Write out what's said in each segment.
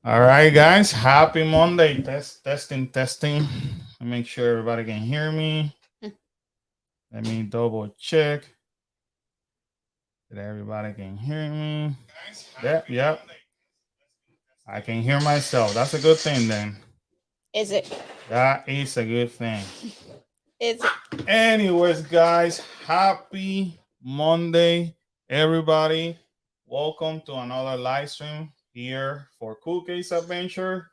All right, guys. Happy Monday. Testing. Make sure everybody can hear me. Let me double check that everybody can hear me. Yep. I can hear myself. That's a good thing then. Is it? That is a good thing. Is it? Anyways, guys, happy Monday, everybody. Welcome to another live stream here for Cool Case Adventure.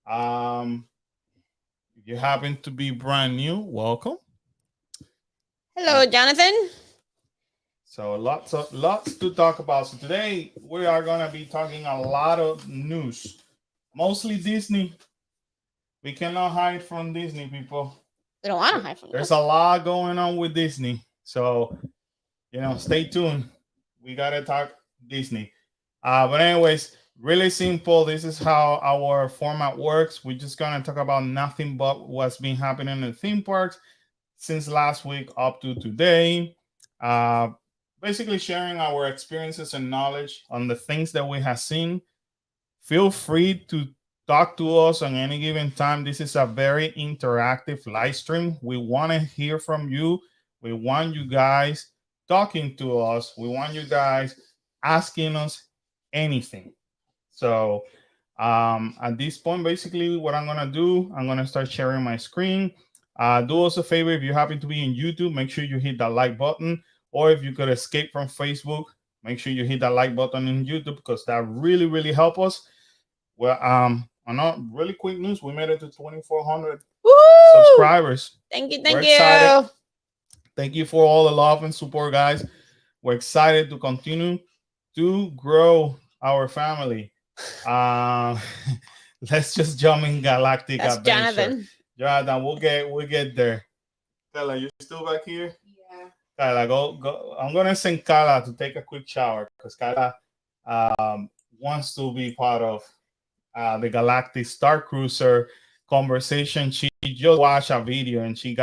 If you happen to be brand new, welcome. Hello, Jonathan. So lots to talk about. So today we are gonna be talking a lot of news, mostly Disney. We cannot hide from Disney, people. We don't want to hide from There's a lot going on with Disney, so stay tuned. We gotta talk Disney. But anyways, really simple. This is how our format works. We're just gonna talk about nothing but what's been happening in the theme parks since last week up to today. Basically sharing our experiences and knowledge on the things that we have seen. Feel free to talk to us on any given time. This is a very interactive live stream. We want to hear from you. We want you guys talking to us. We want you guys asking us anything. So at this point, basically what I'm going to do, I'm going to start sharing my screen. Do us a favor, if you happen to be in YouTube, make sure you hit that like button. Or if you could escape from Facebook, make sure you hit that like button in YouTube because that really help us. Well, on really quick news, we made it to 2,400 subscribers. Thank you. Thank you for all the love and support, guys. We're excited to continue to grow our family. Let's just jump in Galactic Adventure. Jonathan, we'll get there. Kyla, you still back here? Kyla, go. I'm gonna send Kyla to take a quick shower because Kyla wants to be part of the Galactic Star Cruiser conversation. She just watched a video and she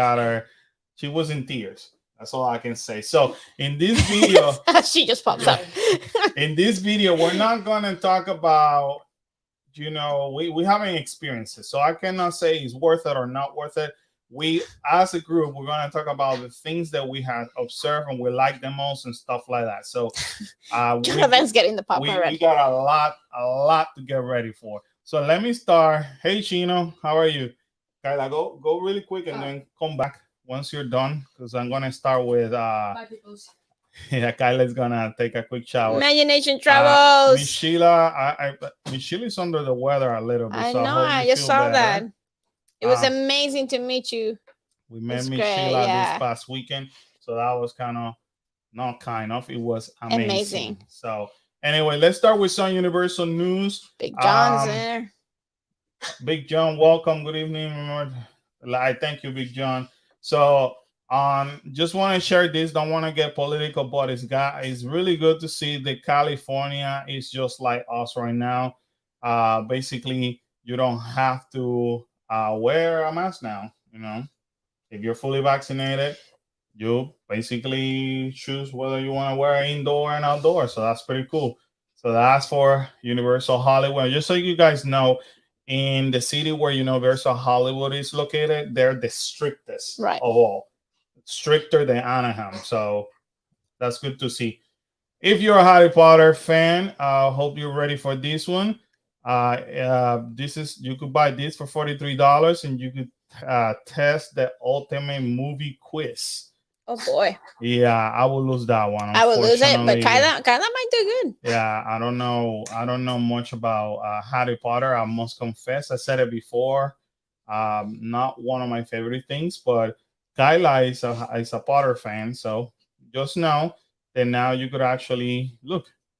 was in tears. That's all I can say. So in this video, she just pops up. In this video, we're not gonna talk about, we haven't experienced it, so I cannot say it's worth it or not worth it. We, as a group, we're going to talk about the things that we have observed and we like the most and stuff like that. So Jonathan's getting the popcorn ready. We got a lot to get ready for. So let me start. Hey, Chino, how are you? Kyla, go really quick and then come back once you're done because I'm going to start with yeah, Kyla's gonna take a quick shower. Imagination travels. Miss Sheila, Miss Sheila's under the weather a little bit. I just saw that. It was amazing to meet you. We met Miss Sheila this past weekend, so that was it was amazing. So anyway, let's start with some Universal news. Big John's there. Big John, welcome. Good evening. I thank you, Big John. So just want to share this. Don't want to get political, but it's really good to see that California is just like us right now. Basically, you don't have to wear a mask now. If you're fully vaccinated, you basically choose whether you want to wear indoor and outdoor. So that's pretty cool. So that's for Universal Hollywood. Just so you guys know, in the city where Universal Hollywood is located, they're the strictest of all. Stricter than Anaheim. So that's good to see. If you're a Harry Potter fan, I hope you're ready for this one. You could buy this for $43 and you could test the ultimate movie quiz. Oh boy. Yeah, I will lose that one. I will lose it, but Kyla might do good. Yeah, I don't know much about Harry Potter. I must confess. I said it before. Not one of my favorite things, but Kyla is a Potter fan, so just know that now you could actually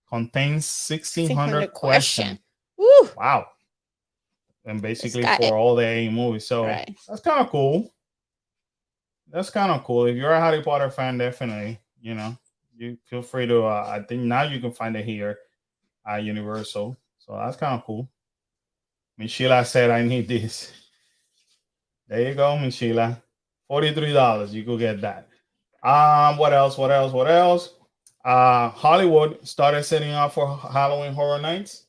contains 1,600 questions. Woo. Wow. And basically for all the 8 movies. So that's kind of cool. That's kind of cool. If you're a Harry Potter fan, definitely, you feel free to, I think now you can find it here at Universal. So that's kind of cool. Miss Sheila said, I need this. There you go, Miss Sheila. $43. You could get that. What else? Hollywood started setting up for Halloween Horror Nights,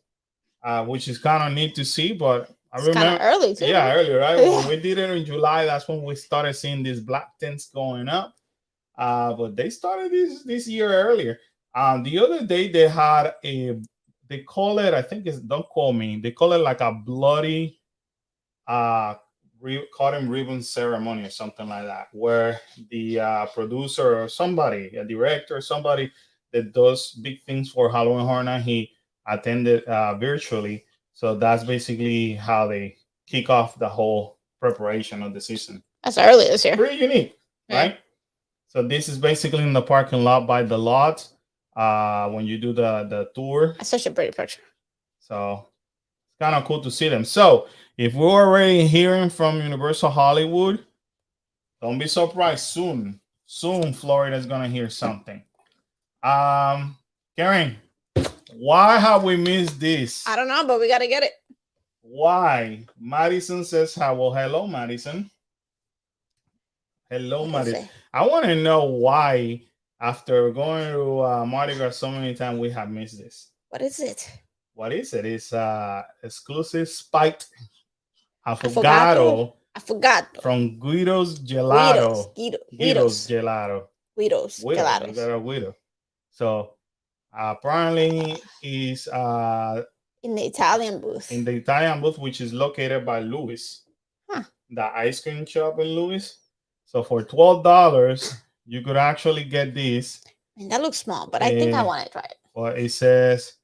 which is kind of neat to see. But I It's kind of remember, early too. yeah, earlier, right? When we did it in July, that's when we started seeing these black tents going up. But they started this year earlier. The other day they had they call it, I think it's, don't call me, they call it like a bloody uh cutting ribbon ceremony or something like that, where the producer or somebody, a director or somebody that does big things for Halloween Horror Night, he attended virtually. So that's basically how they kick off the whole preparation of the season. That's early this year. Pretty unique, Yeah. right? So this is basically in the parking lot by the lot when you do the tour. That's such a pretty picture. So it's kind of cool to see them. So if we're already hearing from Universal Hollywood, don't be surprised. Soon Florida is gonna hear something. Karen, why have we missed this? I don't know, but we gotta get it. Why? Madison says hi. Well, hello, Madison. Hello, Madison. I want to know why, after going to Mardi Gras so many times, we have missed this. What is it? What is it? It's exclusive spiked affogato. Affogato. From Guido's Gelato. Guido's Gelato. Guido's Gelato. Guido. So apparently is in the Italian booth. In the Italian booth, which is located by Louis. Huh. The ice cream shop in Louis. So for $12, you could actually get this. I mean, that looks small, but I think I want to try it. Well, it says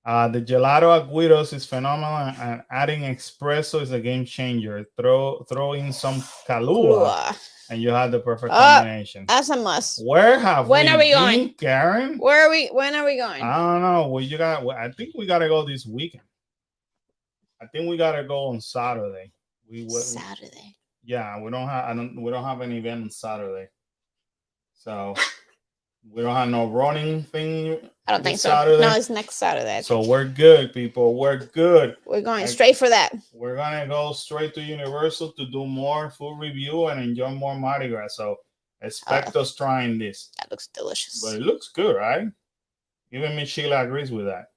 the gelato at Guido's is phenomenal, and adding espresso is a game changer. Throw in some Kahlua, and you have the perfect combination. That's a must. Where have when are we going, Karen? Where are we? When are we going? I don't know. Well, I think we gotta go this weekend. I think we gotta go on Saturday. Saturday. Yeah, we don't have an event on Saturday, so we don't have no running thing. I don't think so. Saturday. No, it's next Saturday. So we're good, people. We're good. We're going straight for that. We're gonna go straight to Universal to do more food review and enjoy more Mardi Gras. So expect us trying this. That looks delicious. But it looks good, right? Even Miss Sheila agrees with that.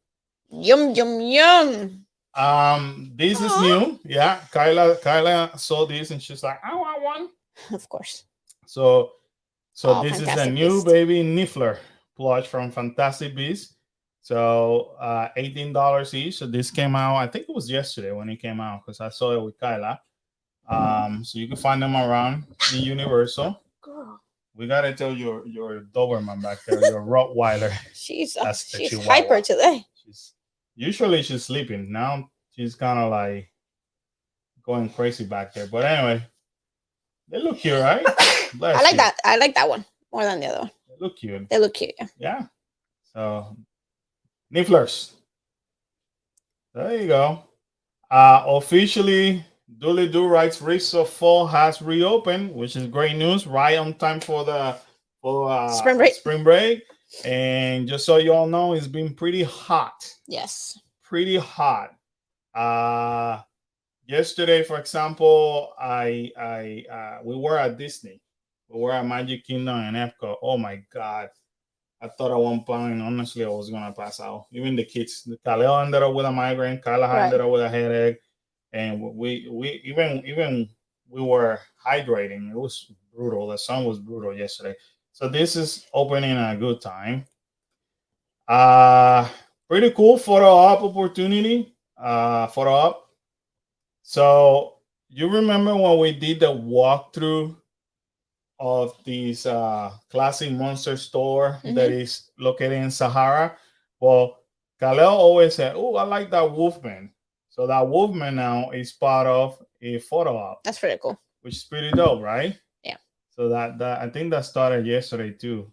Yum yum yum. This is new. Yeah, Kyla saw this and she's like, I want one. Of course. So this is a new baby Niffler plush from Fantastic Beasts. So $18 each. So this came out, I think it was yesterday when it came out, because I saw it with Kyla. So you can find them around in Universal. Girl. We gotta tell your Doberman back there, your Rottweiler. She's hyper today. Usually she's sleeping. Now she's kind of like going crazy back there. But anyway, they look cute, right? I like that. I like that one more than the other one. They look cute. They look cute. Yeah. So Nifflers. There you go. Officially, Dooley Do writes Risks of Fall has reopened, which is great news. Right on time for the spring break. And just so you all know, it's been pretty hot. Yes. Pretty hot. Yesterday, for example, we were at Disney. We were at Magic Kingdom and Epcot. Oh my God. I thought at one point, honestly, I was gonna pass out. Even the kids. Kaleo ended up with a migraine, Kyla ended up with a headache. And we were hydrating. It was brutal. The sun was brutal yesterday. So this is opening a good time. Pretty cool photo op opportunity. Photo op. So you remember when we did the walkthrough of this classic monster store that is located in Sahara? Well, Kaleo always said, "Oh, I like that Wolfman." So that Wolfman now is part of a photo op. That's pretty cool. Which is pretty dope, right? Yeah. So that I think that started yesterday too.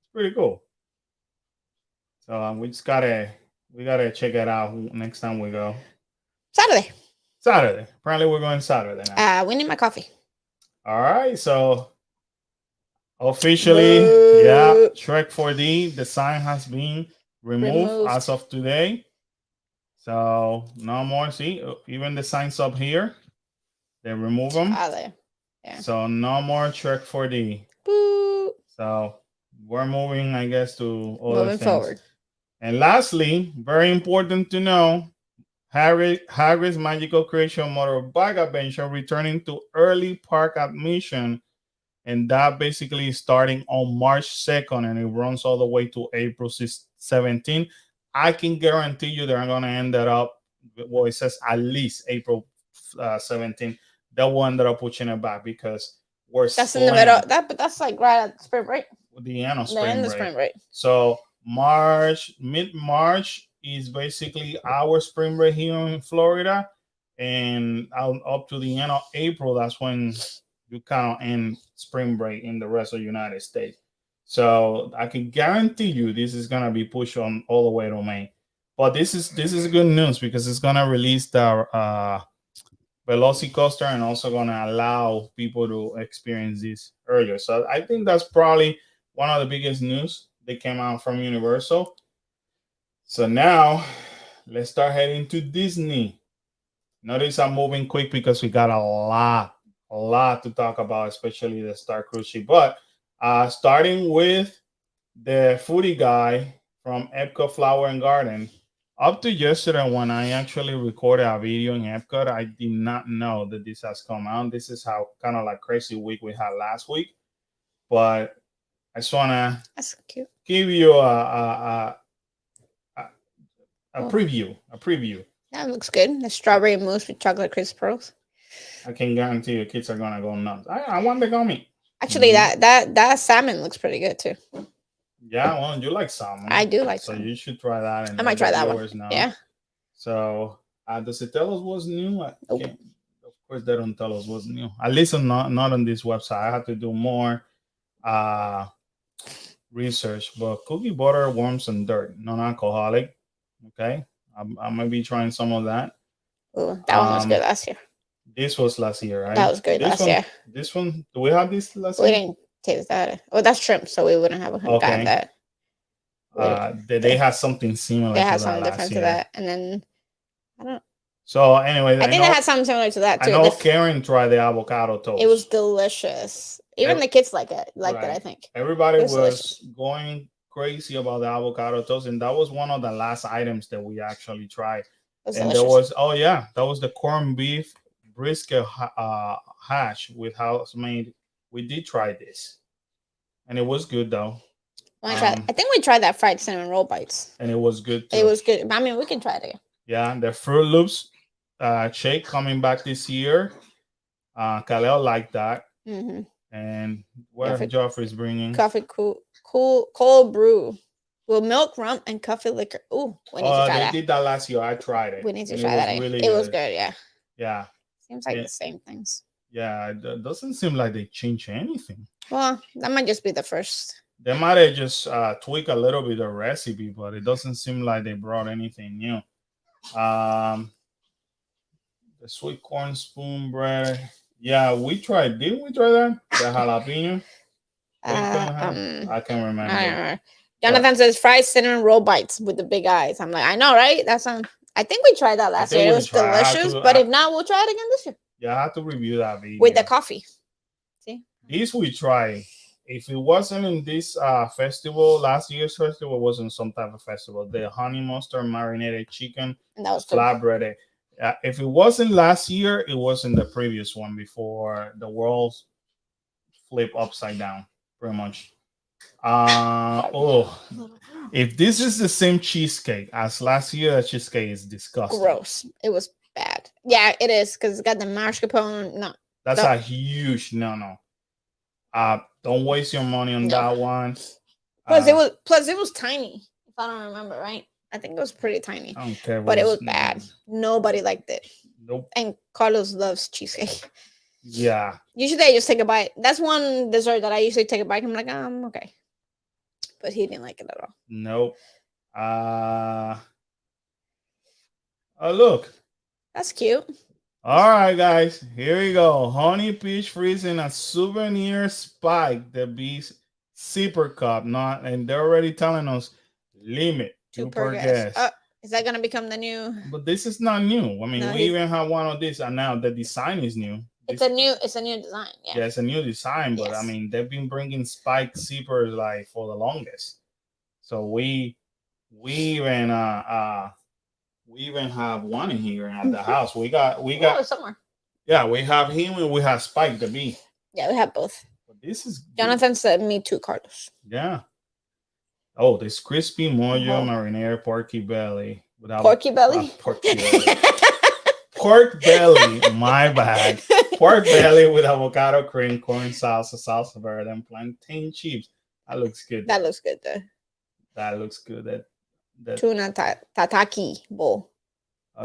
It's pretty cool. So we gotta check it out next time we go. Saturday. Apparently we're going Saturday now. We need my coffee. All right. So officially, Shrek 4D, the sign has been removed as of today. So no more. See, even the signs up here, they remove them. Yeah. So no more Shrek 4D. Boo. So we're moving, I guess, to other Moving things. forward. And lastly, very important to know, Harry's Magical Creation Motorbike Adventure returning to early park admission, and that basically is starting on March 2nd, and it runs all the way to April 17th. I can guarantee you they're going to end that up. Well, it says at least April 17th. They will end up pushing it back because that's in the middle. That's like right at spring break. The end of spring break. Spring break. So mid-March is basically our spring break here in Florida, and up to the end of April, that's when you kind of end spring break in the rest of the United States. So I can guarantee you this is gonna be pushed on all the way to May. But this is good news because it's gonna release the Velocicoaster and also gonna allow people to experience this earlier. So I think that's probably one of the biggest news that came out from Universal. So now let's start heading to Disney. Notice I'm moving quick because we got a lot to talk about, especially the Star Cruise ship. But starting with the foodie guy from Epcot Flower and Garden. Up to yesterday when I actually recorded a video in Epcot, I did not know that this has come out. This is how kind of like crazy week we had last week. But I just want to give you a preview. That looks good. The strawberry mousse with chocolate crisp pearls. I can guarantee you kids are going to go nuts. I want the gummy. Actually, that salmon looks pretty good too. Yeah, well, you like salmon. I do like salmon. So you should try that. And I might try that one. Now. Yeah. So does it tell us what's new? Nope. Of course, they don't tell us what's new. At least not on this website. I have to do more research. But cookie butter, worms, and dirt, non-alcoholic. Okay, I might be trying some of that. Ooh, that one was good last year. This was last year, right? That was good last year. This one, do we have this last year? We didn't taste that. Oh, that's shrimp, so we wouldn't have gotten that. They had something similar. They had something different to that, and then I don't. So anyway, I think they had something similar to that too. I know Karen tried the avocado toast. It was delicious. Even the kids liked it. I think everybody was going crazy about the avocado toast, and that was one of the last items that we actually tried. And delicious. That was the corned beef brisket hash with house-made. We did try this, and it was good though. I think we tried that fried cinnamon roll bites, and it was good too. It was good. I mean, we can try it again. Yeah, the Fruit Loops shake coming back this year. Kaleo liked that. Mm-hmm. And what Joffrey's bringing? Coffee cold brew with milk, rum, and coffee liquor. Ooh, we need to try that. They did that last year. I tried it. We need to try that again. It was good, yeah. Yeah. Seems like the same things. Yeah, it doesn't seem like they changed anything. Well, that might just be the first. They might have just tweaked a little bit the recipe, but it doesn't seem like they brought anything new. The sweet corn spoon bread. Yeah, we tried. Didn't we try that? The jalapeno? I can't remember. I don't remember. Jonathan says fried cinnamon roll bites with the big eyes. I'm like, I know, right? I think we tried that last year. It was delicious. But if not, we'll try it again this year. Yeah, I have to review that video. With the coffee. See? This we try. If it wasn't in this festival, last year's festival wasn't some type of festival. The honey mustard marinated chicken, and that was flatbread. If it wasn't last year, it was in the previous one before the world flipped upside down, pretty much. If this is the same cheesecake as last year, the cheesecake is disgusting. Gross. It was bad. Yeah, it is because it's got the mascarpone. No, that's a huge no. Don't waste your money on that one. Plus, it was tiny. If I don't remember right, I think it was pretty tiny. I don't care, but it was bad. Nobody liked it. Nope. And Carlos loves cheesecake. Yeah. Usually, I just take a bite. That's one dessert that I usually take a bite. I'm like, okay. But he didn't like it at all. Nope. Oh, look. That's cute. All right, guys. Here we go. Honey peach freezing a souvenir spike. The Beast zipper cup. And they're already telling us limit 2 per guest. Is that going to become the new? But this is not new. I mean, we even have one of these. And now the design is new. It's a new design. Yeah. Yeah, it's a new design, but I Yes. mean they've been bringing spike zippers like for the longest. So we even we even have one in here at the house. We got somewhere. yeah, we have him and we have Spike the bee. Yeah, we have both. But this is good. Jonathan said me too, Carlos. Yeah. Oh, this crispy mojo Uh-huh. marinara porky belly without Porky belly. porky belly. Pork belly, my bad. Pork belly with avocado cream, corn salsa, salsa verde, and plantain chips. That looks good. That looks good though. That looks good. That Tuna tataki bowl.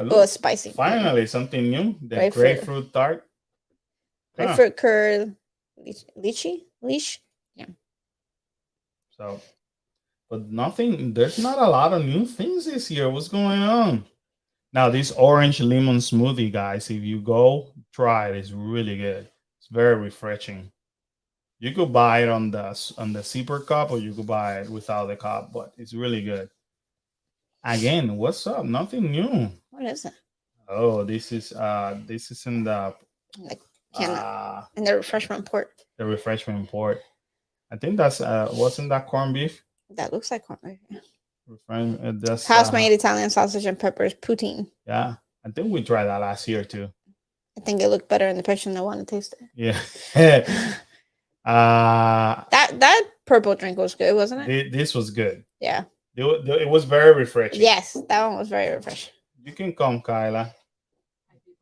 look, Spicy. Finally, something new. The grapefruit tart. Grapefruit curd. Leash. Yeah. So, but nothing. There's not a lot of new things this year. What's going on? Now, this orange lemon smoothie, guys, if you go try it, it's really good. It's very refreshing. You could buy it on the zipper cup, or you could buy it without the cup, but it's really good. Again, what's up? Nothing new. What is it? Oh, this is in the in the refreshment port. The refreshment port. I think that's wasn't that corned beef? That looks like corned beef. Yeah. That's house-made Italian sausage and peppers poutine. Yeah, I think we tried that last year too. I think it looked better in the picture than I want to taste it. Yeah. That purple drink was good, wasn't it? This was good. Yeah. It was very refreshing. Yes, that one was very refreshing. You can come, Kyla.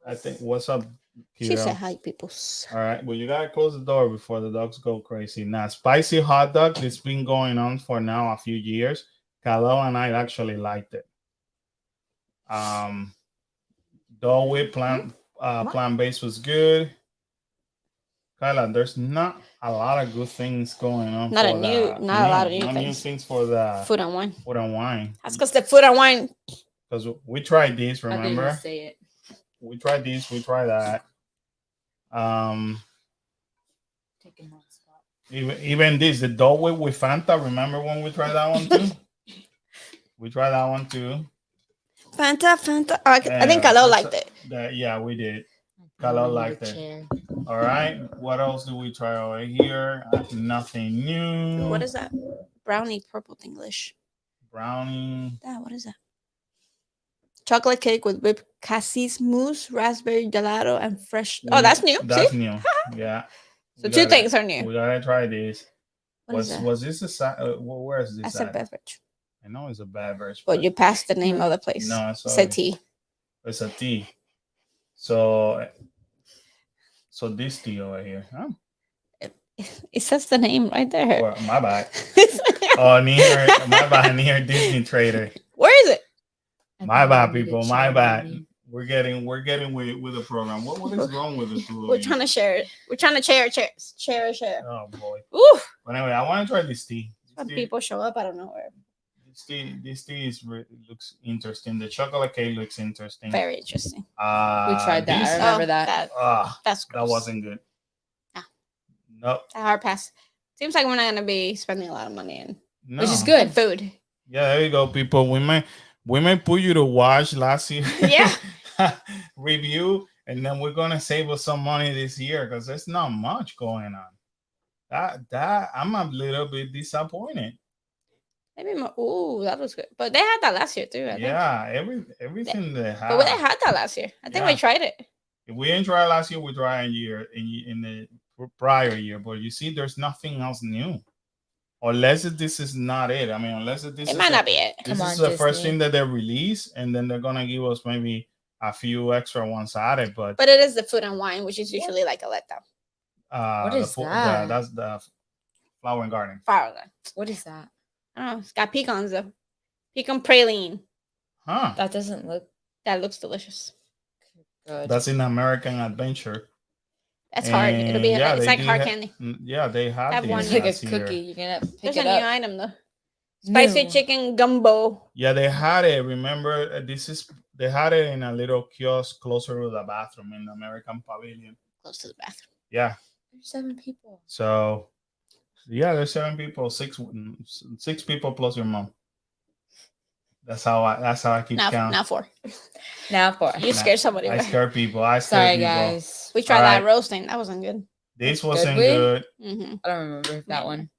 I think. What's up, Kiro? She said hi, people. All right. Well, you gotta close the door before the dogs go crazy. Now, spicy hot dog. It's been going on for now a few years. Kalo and I actually liked it. Dole whip plant based was good. Kyla, there's not a lot of good things going on. Not a lot of new things for the food and wine. Food and wine. That's because the food and wine. Because we tried these, remember? I didn't say it. We tried these. We tried that. Taking that spot. Even this, the Dole whip with Fanta. Remember when we tried that one too? We tried that one too. Fanta. I think Kalo liked it. Yeah, we did. Kalo liked it. All right. What else do we try over here? Nothing new. What is that? Brownie purple English. Brownie. What is that? Chocolate cake with whipped cassis mousse, raspberry gelato, and fresh. Oh, that's new. That's new. Yeah. So two things are new. We gotta try this. Was this a where is this? That's a beverage. I know it's a beverage. But you passed the name of the place. No, it's a tea. It's a tea. So this tea over here, huh? It says the name right there. Well, my bad. Near Disney Trader. Where is it? My bad, people. My bad. We're getting with the program. What is wrong with this? We're trying to share it. We're trying to share. Oh boy. Ooh. But anyway, I want to try this tea. When people show up, I don't know where. This tea looks interesting. The chocolate cake looks interesting. Very interesting. We tried that. I remember that. That's gross. That wasn't good. Nope. Hard pass. Seems like we're not gonna be spending a lot of money in, which is good. Food. Yeah, there you go, people. We may put you to watch last year. Yeah. Review, and then we're gonna save us some money this year because there's not much going on. That I'm a little bit disappointed. Maybe more. Ooh, that was good. But they had that last year too. I think. Everything they had. But they had that last year. I think we tried it. If we didn't try it last year, we tried in the prior year. But you see, there's nothing else new. Unless this is not it. I mean, it might not be it. This is the first thing that they release, and then they're gonna give us maybe a few extra ones added. But it is the food and wine, which is usually like a letdown. What is that? That's the Flower and Garden. What is that? I don't know. It's got pecans though. Pecan praline. Huh. That doesn't look. That looks delicious. Good. That's in American Adventure. That's hard. It'll be. It's like hard candy. Yeah, they have one. It's like a cookie. You're gonna pick There's it a up. new item though. Spicy chicken gumbo. Yeah, they had it. Remember, they had it in a little kiosk closer to the bathroom in the American Pavilion. Close to the bathroom. Yeah. There's 7 people. So, yeah, there's 7 people. Six people plus your mom. That's how I keep count. Now 4. Now 4. You scared somebody. I Right? scare people. Sorry, guys. We tried All that right. roasting. That wasn't good. This Did wasn't we? good. Mm-hmm. I don't remember that one.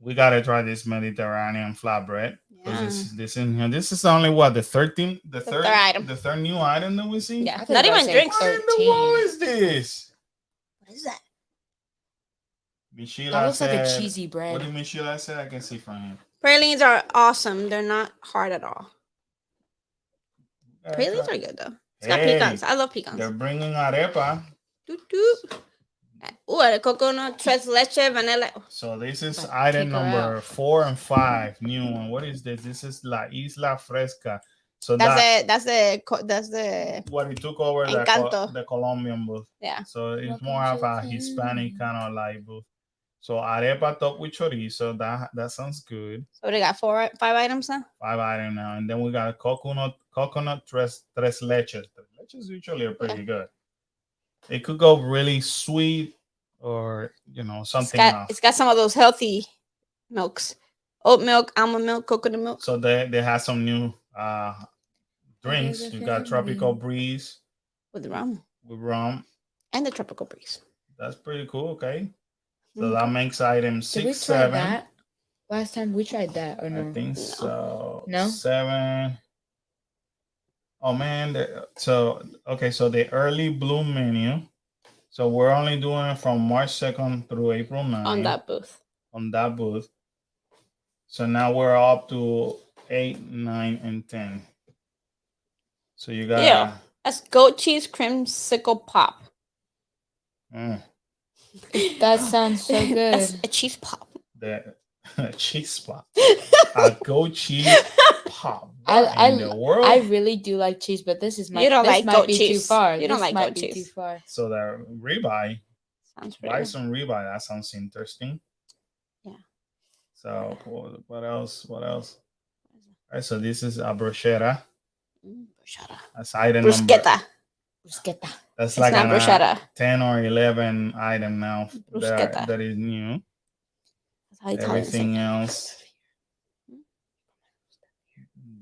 We gotta try this Mediterranean flatbread. Yeah. This is only what the 13th, the third item. the third new item that we see. Yeah. I thought Not you were even saying drinks. What in the world is this? What is that? Michelle That looks like a said- cheesy What bread. did Michelle say? I can see from him. Pralines are awesome. They're not hard at all. Yeah, Pralines try- are good though. It's got Hey, pecans. I love pecans. They're bringing arepa. Doot, doot. Ooh, the coconut, tres leche, vanilla. So this is Like, item kick her number out. 4 and 5. New one. What is this? This is La Isla Fresca. So That's the what it took over Encanto. the Colombian booth. Yeah. So it's Welcome more of to a the Hispanic family. kind of like booth. So arepa top with chorizo. That sounds good. So they got 5 items now. 5 items now, and then we got a coconut tres leches. Tres leches usually are pretty good. It could go really sweet, or something else. It's got some of those healthy milks: oat milk, almond milk, coconut milk. So they have some new drinks. There's a You got tropical family. breeze With rum with rum. and the tropical breeze. That's pretty cool. Okay, so Mhm. that makes item Did we 6, try 7. that? Last time we tried that or no? I think No. so. No? 7. Oh man, so the early bloom menu. So we're only doing it from March 2nd through April 9th On that booth. on that booth. So now we're up to 8, 9, and 10. So you got Yeah. That's goat cheese creamsicle pop. That sounds so That's good. a cheese pop. the cheese pop. A goat cheese pop. I- What I- in the world? I really do like cheese, but this is You don't this like might goat be too cheese. far. You don't This like might goat be too cheese. far. So the ribeye. Sounds pretty Buy good. some ribeye. That sounds interesting. Yeah. So what else? What else? All right, so this is a bruschetta. Bruschetta. That's item number. Bruschetta. Bruschetta. That's It's like not an bruschetta. 10 or 11 item now Bruschetta. that is new. That's how you call it. Everything else.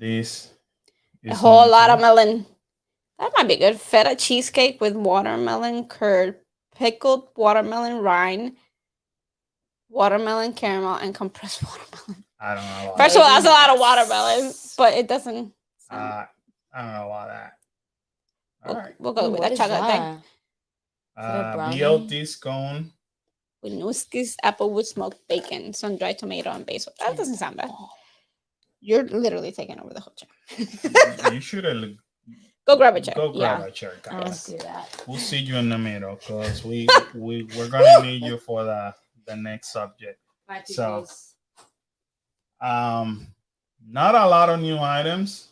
This A is whole new lot too. of melon. That might be good. Feta cheesecake with watermelon curd, pickled watermelon rind, watermelon caramel, and compressed watermelon. I don't know. About First of all, that. that's a lot of watermelon, but it doesn't. I don't know about that. All right. We'll go with What that is chocolate thing. that? that a brownie? BLT scone. With Nuskis, apple with smoked bacon, sun-dried tomato, and basil. That doesn't sound bad. You're literally taking over the whole chair. You should have Go grab a chair. go grab Yeah. a chair, I want guys. to do that. We'll see you in the middle because we're gonna need you for the next subject. My So- pickles. Not a lot of new items.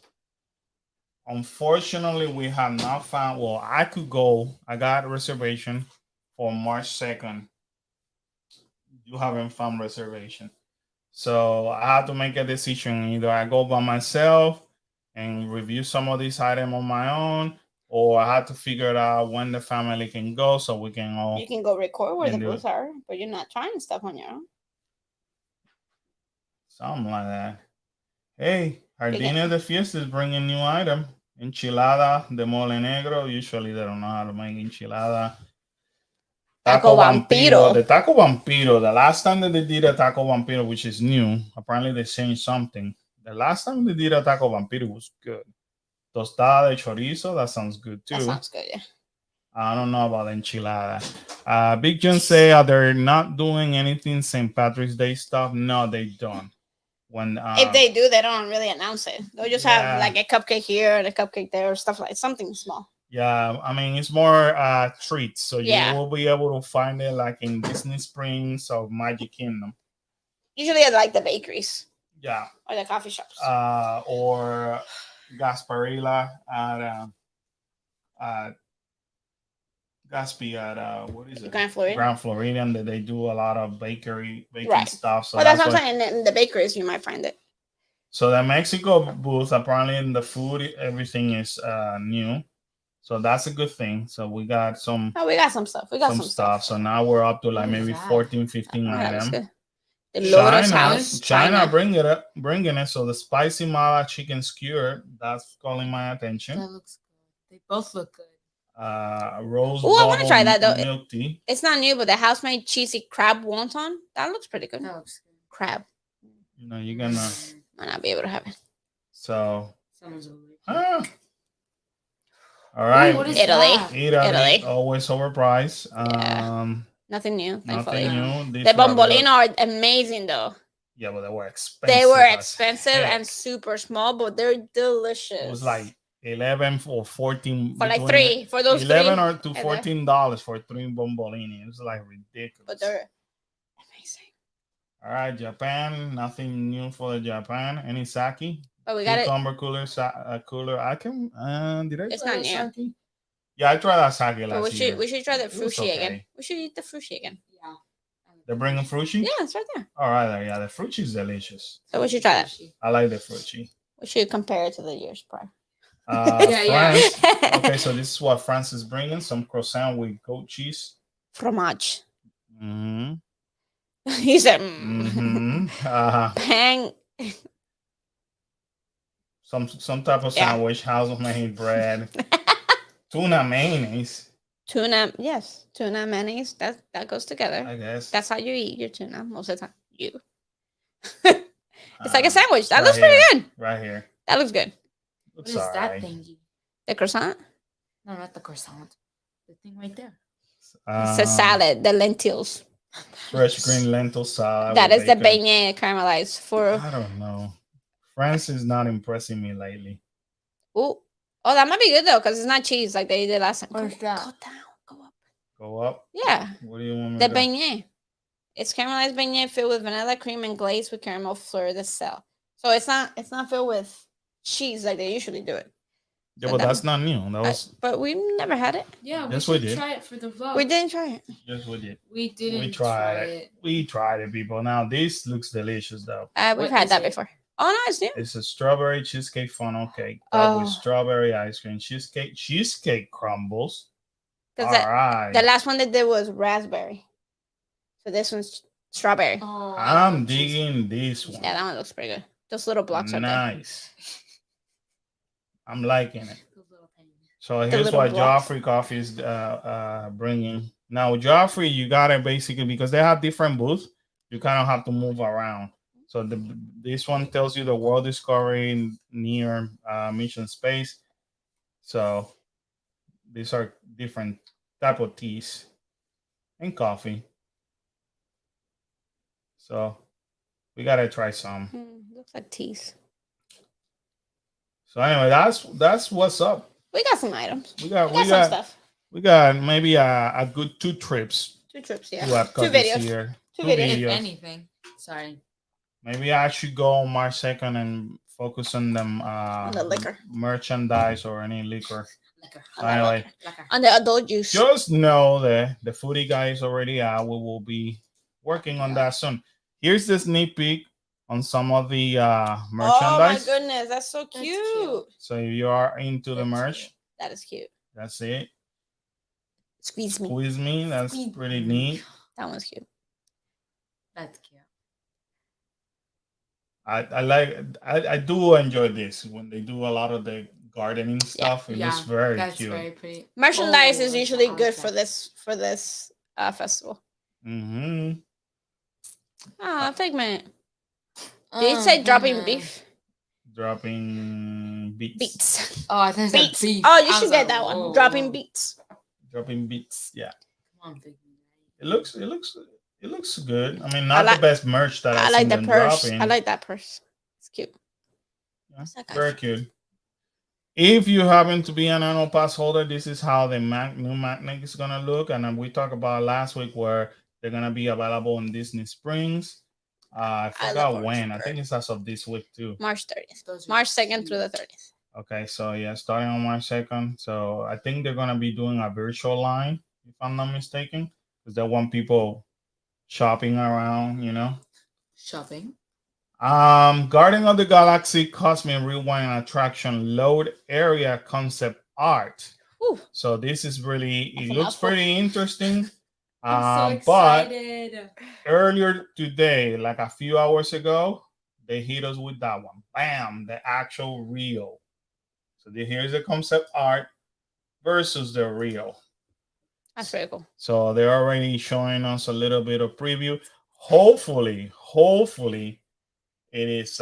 Unfortunately, we have not found. Well, I could go. I got a reservation for March 2nd. You haven't found reservation, so I have to make a decision. Either I go by myself and review some of these items on my own, or I have to figure out when the family can go so we can all. You can go record where the And do booths are, but you're not trying stuff on your own. Something like that. Hey, Big Jardina de Fiesta is bringing new item. Enchilada de mole negro. Usually they don't know how to make enchilada. Taco Vampiro. The Taco Vampiro. The last time that they did a Taco Vampiro, which is new, apparently they changed something. The last time they did a Taco Vampiro was good. Tostada de chorizo. That sounds good too. That sounds good, yeah. I don't know about enchilada. Big John say they're not doing anything St. Patrick's Day stuff. No, they don't. When If they do, they don't really announce it. They'll just Yeah. have like a cupcake here and a cupcake there, or stuff like something small. yeah, I mean it's more treats, so you Yeah. will be able to find it like in Disney Springs or Magic Kingdom. Usually at like the bakeries Yeah, or the coffee shops. or Gasparilla at Gaspi at what is it? Grand Floridian. Grand Floridian. That they do a lot of baking Right. stuff. So Well, that's what what- I'm saying. In the bakeries, you might find it. So the Mexico booth, apparently in the food, everything is new. So that's a good thing. So we got some Oh, we got some stuff. We got some stuff. So now we're up to like What is maybe that? 14, 15 Oh, yeah, that's items. good. The Lotus China, House. China, bringing it. So the spicy mala chicken skewer, that's calling my attention. That looks good. They both look good. Rose Oh, I want to try that though. milk tea. It's not new, but the house made cheesy crab wonton. That looks pretty good. That looks good. Crab. You know, you're gonna. Might not be able to have it. So. Someone's over All right. Ooh, what is Italy. that? Italy, always overpriced. Yeah. Nothing new, thankfully. Nothing new. The bombolino are amazing though. Yeah, but they were expensive. They were expensive and super small, but they're delicious. It was like 11 or 14 for like three for those 11 three. or to $14 for 3 bombolini. It was like ridiculous. But they're amazing. All right, Japan. Nothing new for the Japan. Any sake? But we got it. Cucumber cooler. I can. Did I? It's try not that new. sake? Yeah, I tried that sake last But year. we should try the It was frushi again. okay. We should eat the frushi again. Yeah. They're bringing frushi. Yeah, it's right there. All right, yeah, the frushi is delicious. So we should try that. I like the frushi. We should compare it to the years prior. France. Okay, so this is what France is bringing: some croissant with goat cheese, fromage. Mm-hmm. He said, Pang. Some type of sandwich, house-made bread, tuna mayonnaise. Tuna, yes, tuna mayonnaise. That goes together. I guess that's how you eat your tuna most of the time. It's like a sandwich. That looks pretty good. Right here. That looks good. What is that thingy? The croissant? No, not the croissant. The thing right there. It's a salad. The lentils. Fresh green lentil salad. That is the beignet caramelized for. I don't know. France is not impressing me lately. Oh, that might be good though, because it's not cheese like they did last time. Where's that? Go down, go up. Go up? Yeah. What do you want me to do? The beignet. It's caramelized beignet filled with vanilla cream and glazed with caramel fleur de sel. So it's not filled with cheese like they usually do it. Yeah, but that's not new. That was. But we never had it. Yeah, yes, we did. Try it for the vlog. We didn't try it. Yes, we did. We didn't. We tried it. We tried it, people. Now this looks delicious, though. We've had that before. Oh no, it's new. It's a strawberry cheesecake funnel cake with strawberry ice cream, cheesecake crumbles. All right. The last one they did was raspberry. So this one's strawberry. Oh, I'm digging this one. Yeah, that one looks pretty good. Those little blocks are nice. I'm liking it. So here's what Joffrey Coffee is bringing. Now, Joffrey, you got it basically because they have different booths. You kind of have to move around. So this one tells you the world discovery near mission space. So these are different type of teas and coffee. So we gotta try some. Looks like teas. So anyway, that's what's up. We got some items. We got some stuff. We got maybe a good 2 trips. 2 trips, yeah. 2 videos. 2 videos. If anything. Sorry. Maybe I should go on March 2nd and focus on them the liquor. Merchandise or any liquor. Anyway, on the adult juice. Just know that the foodie guy is already out. We will be working on that soon. Here's the sneak peek on some of the merchandise. Oh my goodness, that's so cute. So if you are into the merch, cute. That is cute. That's it. Squeeze me. Squeeze me. That's pretty neat. That one's cute. That's cute. I do enjoy this when they do a lot of the gardening stuff. It looks very cute. Very pretty. Merchandise is usually good for this festival. Mm-hmm. Ah, Figment. Did you say dropping beef? Dropping beats. Beats. Oh, I think beats. Beef. Oh, you should get that one. Dropping beats. Dropping beats. Yeah. Come on, Figment. It looks good. I mean, not the best merch that I like the purse. I like that purse. It's cute. Yeah, very cute. If you happen to be an annual pass holder, this is how the new magnet is gonna look. And we talked about last week where they're gonna be available in Disney Springs. I forgot when. I think it's as of this week too. March 30th. March 2nd through the 30th. Okay, so yeah, starting on March 2nd. So I think they're gonna be doing a virtual line, if I'm not mistaken, because they want people shopping around, Shopping. Guardian of the Galaxy Cosmic Rewind Attraction Load Area Concept Art. Ooh. So this is really, it looks pretty interesting. I'm so But excited. earlier today, like a few hours ago, they hit us with that one. Bam, the actual real. So here's the concept art versus the real. That's very cool. So they're already showing us a little bit of preview. Hopefully, it is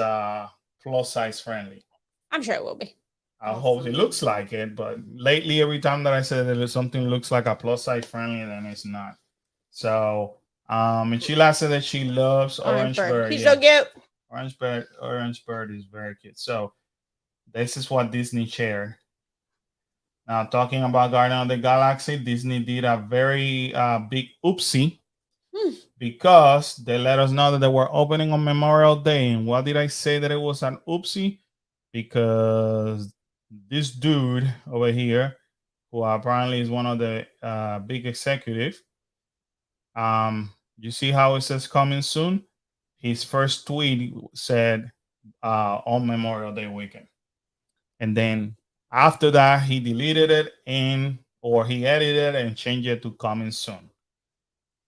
plus size friendly. I'm sure it will be. I hope it looks like it, but lately every time that I say that something looks like a plus size friendly, then it's not. So and Sheila said that she loves Orange Bird. He's so cute. Orange Bird is very cute. So this is what Disney shared. Now, talking about Guardian of the Galaxy, Disney did a very big oopsie because they let us know that they were opening on Memorial Day. And what did I say that it was an oopsie? Because this dude over here, who apparently is one of the big executive, you see how it says coming soon? His first tweet said on Memorial Day weekend. And then after that, he deleted it or he edited it and changed it to coming soon.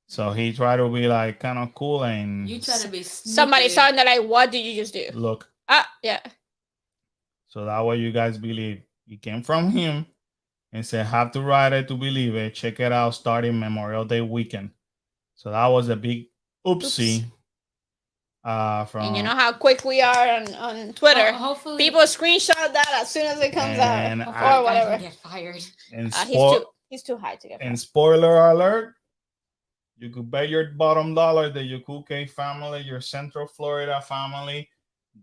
So he tried to be like kind of cool and You try to be sneaky. Somebody saw and they're like, what did you just do? look. Yeah. So that way you guys believe it came from him and said have to write it to believe it. Check it out starting Memorial Day weekend. So that was a big oopsie. From And you know how quick we are on Twitter. Hopefully, people screenshot that as soon as it comes out or whatever. Get fired. And he's too high to get fired. And spoiler alert, you could bet your bottom dollar that your Kuke family, your Central Florida family,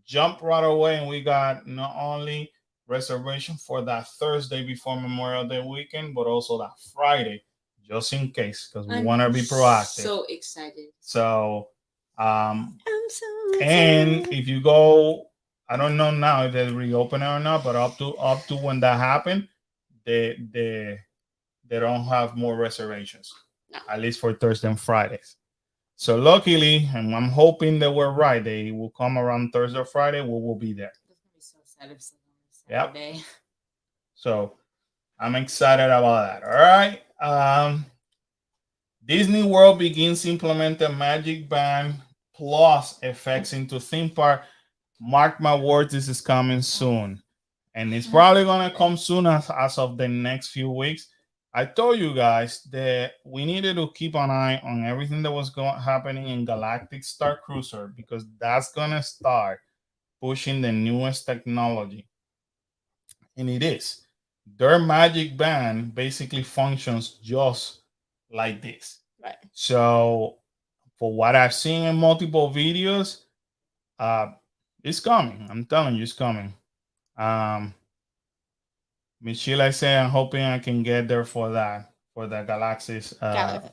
jump right away, and we got not only reservation for that Thursday before Memorial Day weekend, but also that Friday, just in case, because we want to be proactive. So excited. So, I'm so excited. and if you go, I don't know now if they reopen it or not, but up to when that happened, they don't have more reservations. No. At least for Thursday and Fridays. So luckily, and I'm hoping that we're right, they will come around Thursday or Friday. We will be there. That's gonna be so sad if Saturday. Yep. So I'm excited about that. All right. Disney World begins implementing Magic Band Plus effects into theme park. Mark my words, this is coming soon. And it's probably gonna come soon as of the next few weeks. I told you guys that we needed to keep an eye on everything that was happening in Galactic Star Cruiser because that's gonna start pushing the newest technology, and it is. Their Magic Band basically functions just like this. Right. So, for what I've seen in multiple videos, it's coming. I'm telling you, it's coming. Miss Sheila say I'm hoping I can get there for the Galaxy's Guardians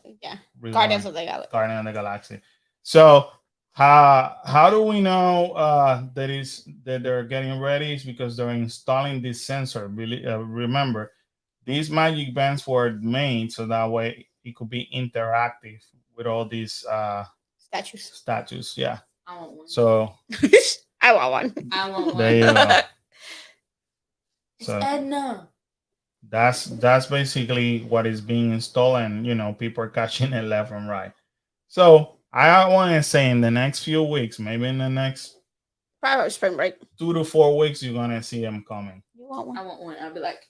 of the Galaxy. Guardian of the Galaxy. So how do we know that they're getting ready? Is because they're installing this sensor. Remember, these Magic Bands were made so that way it could be interactive with all these statues. Yeah. I want one. So I want one. I want one. There you go. So Edna. That's basically what is being installed, and people are catching it left and right. So I want to say in the next few weeks, maybe in the next probably spring break, 2 to 4 weeks, you're gonna see them coming. You want one? I want one. I'll be like,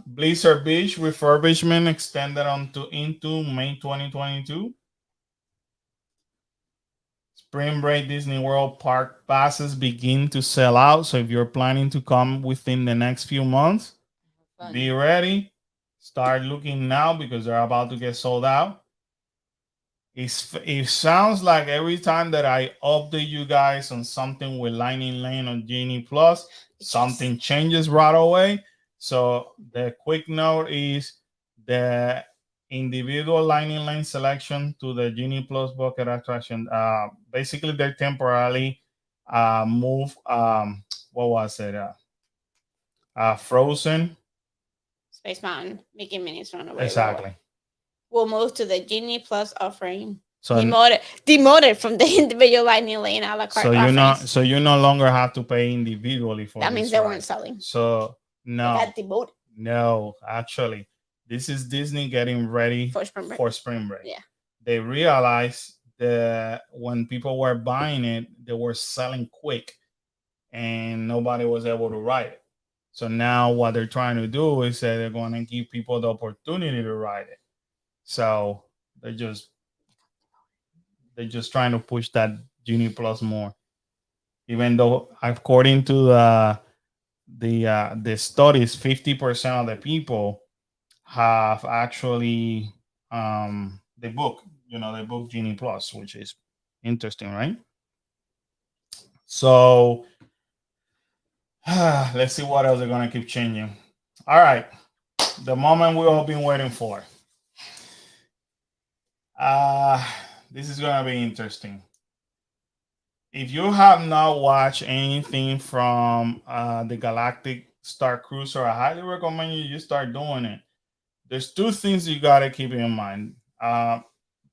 Blizzard Beach refurbishment extended into May 2022. Spring break Disney World Park passes begin to sell out. So if you're planning to come within the next few months, be ready. Start looking now because they're about to get sold out. It sounds like every time that I update you guys on something with Lightning Lane or Genie Plus, something changes right away. So the quick note is the individual Lightning Lane selection to the Genie Plus bucket attraction. Basically, they temporarily move. What was it? Frozen, Space Mountain, Mickey Minnie's Runaway. Exactly. We'll move to the Genie Plus offering. So demoted from the individual Lightning Lane a la carte. So you no longer have to pay individually for that means they weren't selling. So no, They got demoted. No, actually, This is Disney getting ready For spring break. for spring break. Yeah. They realized that when people were buying it, they were selling quick and nobody was able to ride it. So now what they're trying to do is that they're going to give people the opportunity to ride it. So they're just trying to push that Genie Plus more. Even though according to the studies, 50% of the people have actually the book, the book Genie Plus, which is interesting, right? So let's see what else they're gonna keep changing. All right, the moment we all been waiting for. This is gonna be interesting. If you have not watched anything from the Galactic Star Cruiser, I highly recommend you start doing it. There's two things you gotta keep in mind.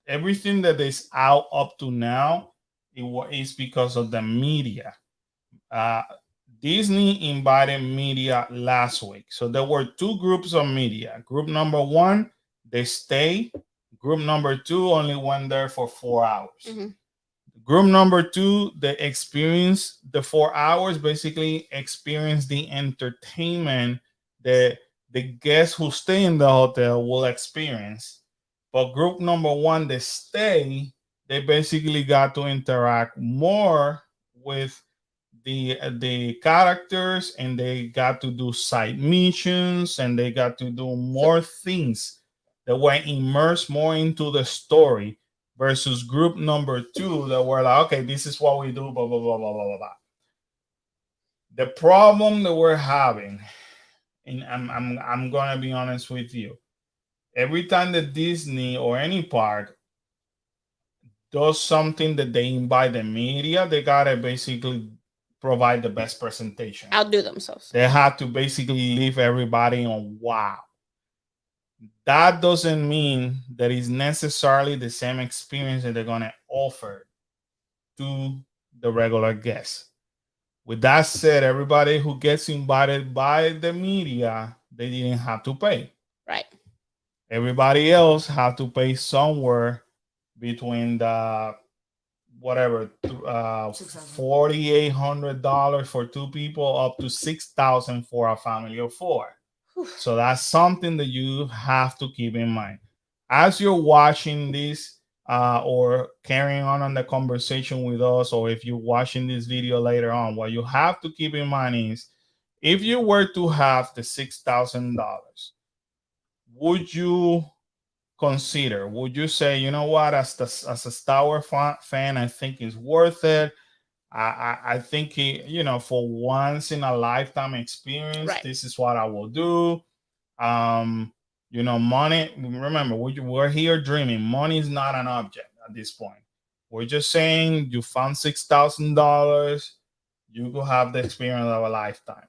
Everything that is out up to now, is because of the media. Uh, Disney invited media last week. So there were two groups of media. Group number one, they stay. Group number two only went there for 4 hours. Mm-hmm. Group number two, they experience the 4 hours, basically experience the entertainment that the guests who stay in the hotel will experience. But group number one, they stay, they basically got to interact more with the characters, and they got to do side missions, and they got to do more things that were immersed more into the story, versus group number two that were like, okay, this is what we do, blah blah blah blah blah blah. The problem that we're having, and I'm gonna be honest with you, every time that Disney or any park does something that they invite the media, they gotta basically provide the best presentation. Outdo themselves. They have to basically leave everybody on wow. That doesn't mean that it's necessarily the same experience that they're gonna offer to the regular guests. With that said, everybody who gets invited by the media, they didn't have to pay. Right. Everybody else have to pay somewhere between the whatever $4,800 for two people up to $6,000 for a family of four. So that's something that you have to keep in mind as you're watching this, or carrying on the conversation with us, or if you're watching this video later on. What you have to keep in mind is, if you were to have the $6,000, would you consider? Would you say, you know what, as a Star Wars fan, I think it's worth it. I think for once in a lifetime experience, right, this is what I will do. Money. Remember, we're here dreaming. Money is not an object at this point. We're just saying you found $6,000, you could have the experience of a lifetime.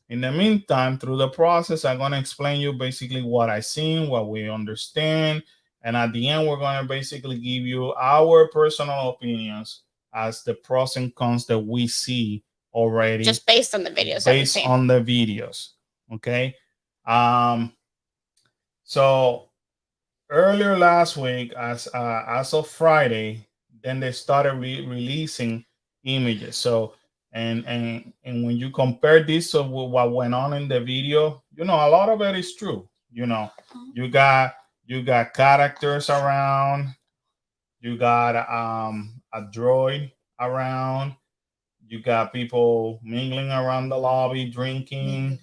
In the meantime, through the process, I'm going to explain you basically what I seen, what we understand. And at the end, we're going to basically give you our personal opinions as the pros and cons that we see already. Just based on the videos. Based on the videos. Okay. So earlier last week, as of Friday, then they started releasing images. So and when you compare this to what went on in the video, a lot of it is true. You got characters around, you got a droid around, you got people mingling around the lobby, drinking.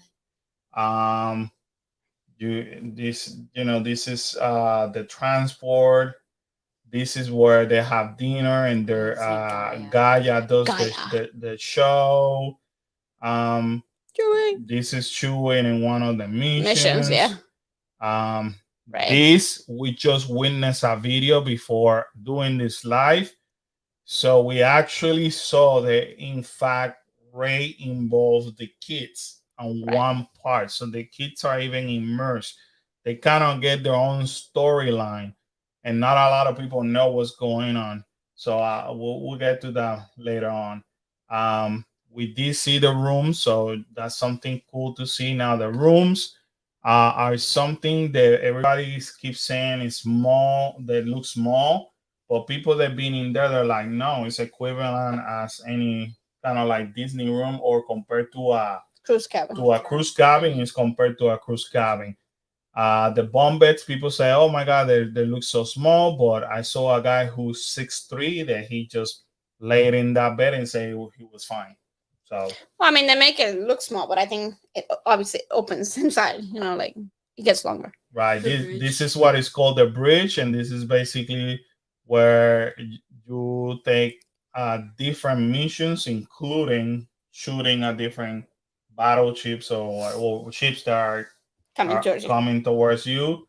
This is the transport. This is where they have dinner, and their Gaia does the show. This is Chewie in one of the missions. Yeah. Right. This, we just witnessed a video before doing this live, so we actually saw that in fact Rey involves the kids on one part, so the kids are even immersed. They kind of get their own storyline, and not a lot of people know what's going on. So we'll get to that later on. We did see the rooms, so that's something cool to see. Now the rooms, are something that everybody keeps saying is small, that looks small, but people that been in there, they're like, no, it's equivalent as any kind of like Disney room, or compared Cruise cabin. to a cruise cabin is compared to a cruise cabin. The bunk beds, people say, oh my God, they look so small, but I saw a guy who's 6'3" that he just laid in that bed and say he was fine. So, Well, I mean, they make it look small, but I think it obviously opens inside. Like it gets longer. right, The this bridge. is what is called the bridge, and this is basically where you take different missions, including shooting at different battleships or ships that Coming towards you. coming towards you.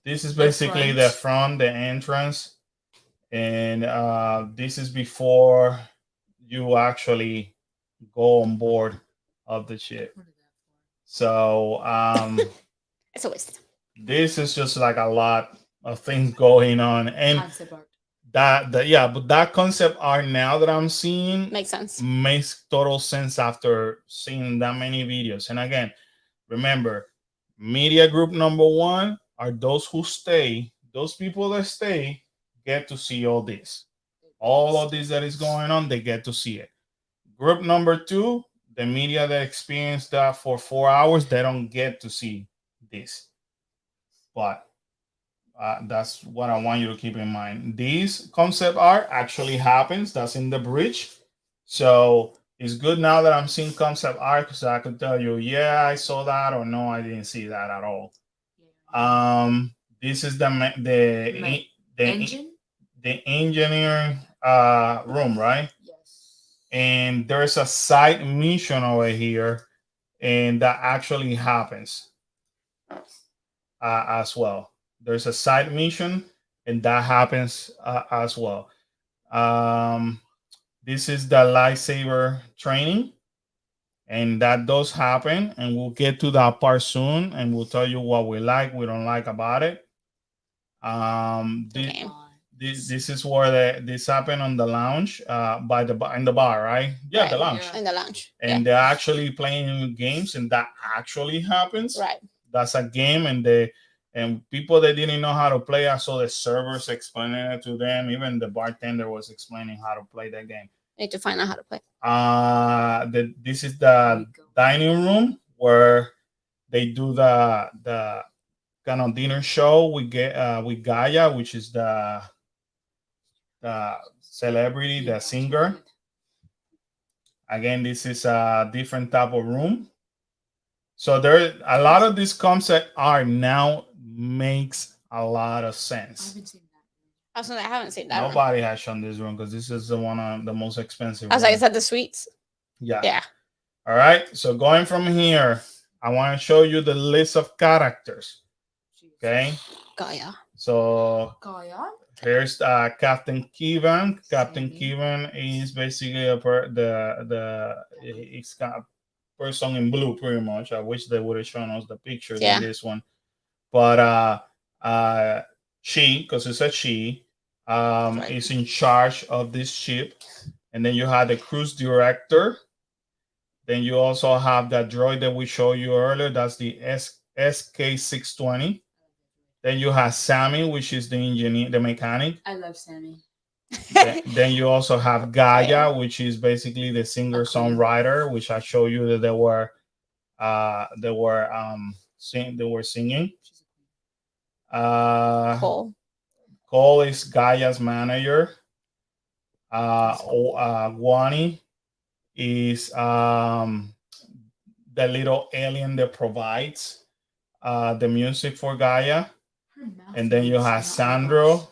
This is The basically front. the front, the entrance, and this is before you actually go on board of the ship. So It's a waste. this is just like a lot of things going on, and Concept art. but that concept art now that I'm seeing Makes sense. makes total sense after seeing that many videos. And again, remember, media group number one are those who stay. Those people that stay get to see all of this that is going on. They get to see it. Group number two, the media that experienced that for 4 hours, they don't get to see this. But that's what I want you to keep in mind. This concept art actually happens. That's in the bridge. So it's good now that I'm seeing concept art, because I can tell you, yeah, I saw that, or no, I didn't see that at all. This is the Engine? the engineering room, right? Yes. And there's a side mission over here, and that actually happens as well. There's a side mission, and that happens as well. Um, this is the Lifesaver training, and that does happen, and we'll get to that part soon, and we'll tell you what we like, we don't like about it. Okay. This is where this happened on the lounge, in the bar, right? Yeah, Right. the lounge. Yeah. In the lounge. And they're actually playing games, and that actually happens. Right. That's a game, and people that didn't know how to play, I saw the servers explaining it to them. Even the bartender was explaining how to play that game. Need to find out how to play. This is the dining room where they do the kind of dinner show. We get with Gaia, which is the celebrity, the singer. Again, this is a different type of room. So there, a lot of these concept art now makes a lot of sense. I haven't seen that. I Nobody has shown this room, because this is the one of the most expensive. I was like, is that the suites? Yeah. Yeah. All right. So going from here, I want to show you the list of characters. Okay. Gaia. So Gaia. here's Captain Kevin. Captain Kevin is basically he's got a person in blue, pretty much. I wish they would have shown us the pictures in this one, but she, because it's a she, is in charge of this ship. And then you have the cruise director. Then you also have that droid that we showed you earlier. That's the SK620. Then you have Sammy, which is the engineer, the mechanic. I love Sammy. Then you also have Gaia, which is basically the singer-songwriter, which I showed you that they were singing. Cole is Gaia's manager. Wani is the little alien that provides the music for Gaia. And then you have Sandro.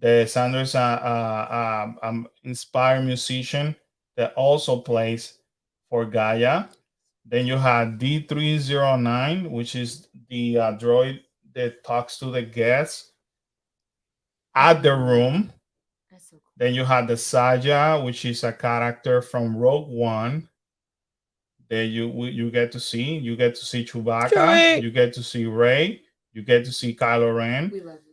Sandro's inspired musician that also plays for Gaia. Then you have D309, which is the droid that talks to the guests at the room. That's so cool. Then you have the Saja, which is a character from Rogue One that you get to see. You get to see Chewbacca. You get to see Rey. You get to see Kylo Ren. We love it.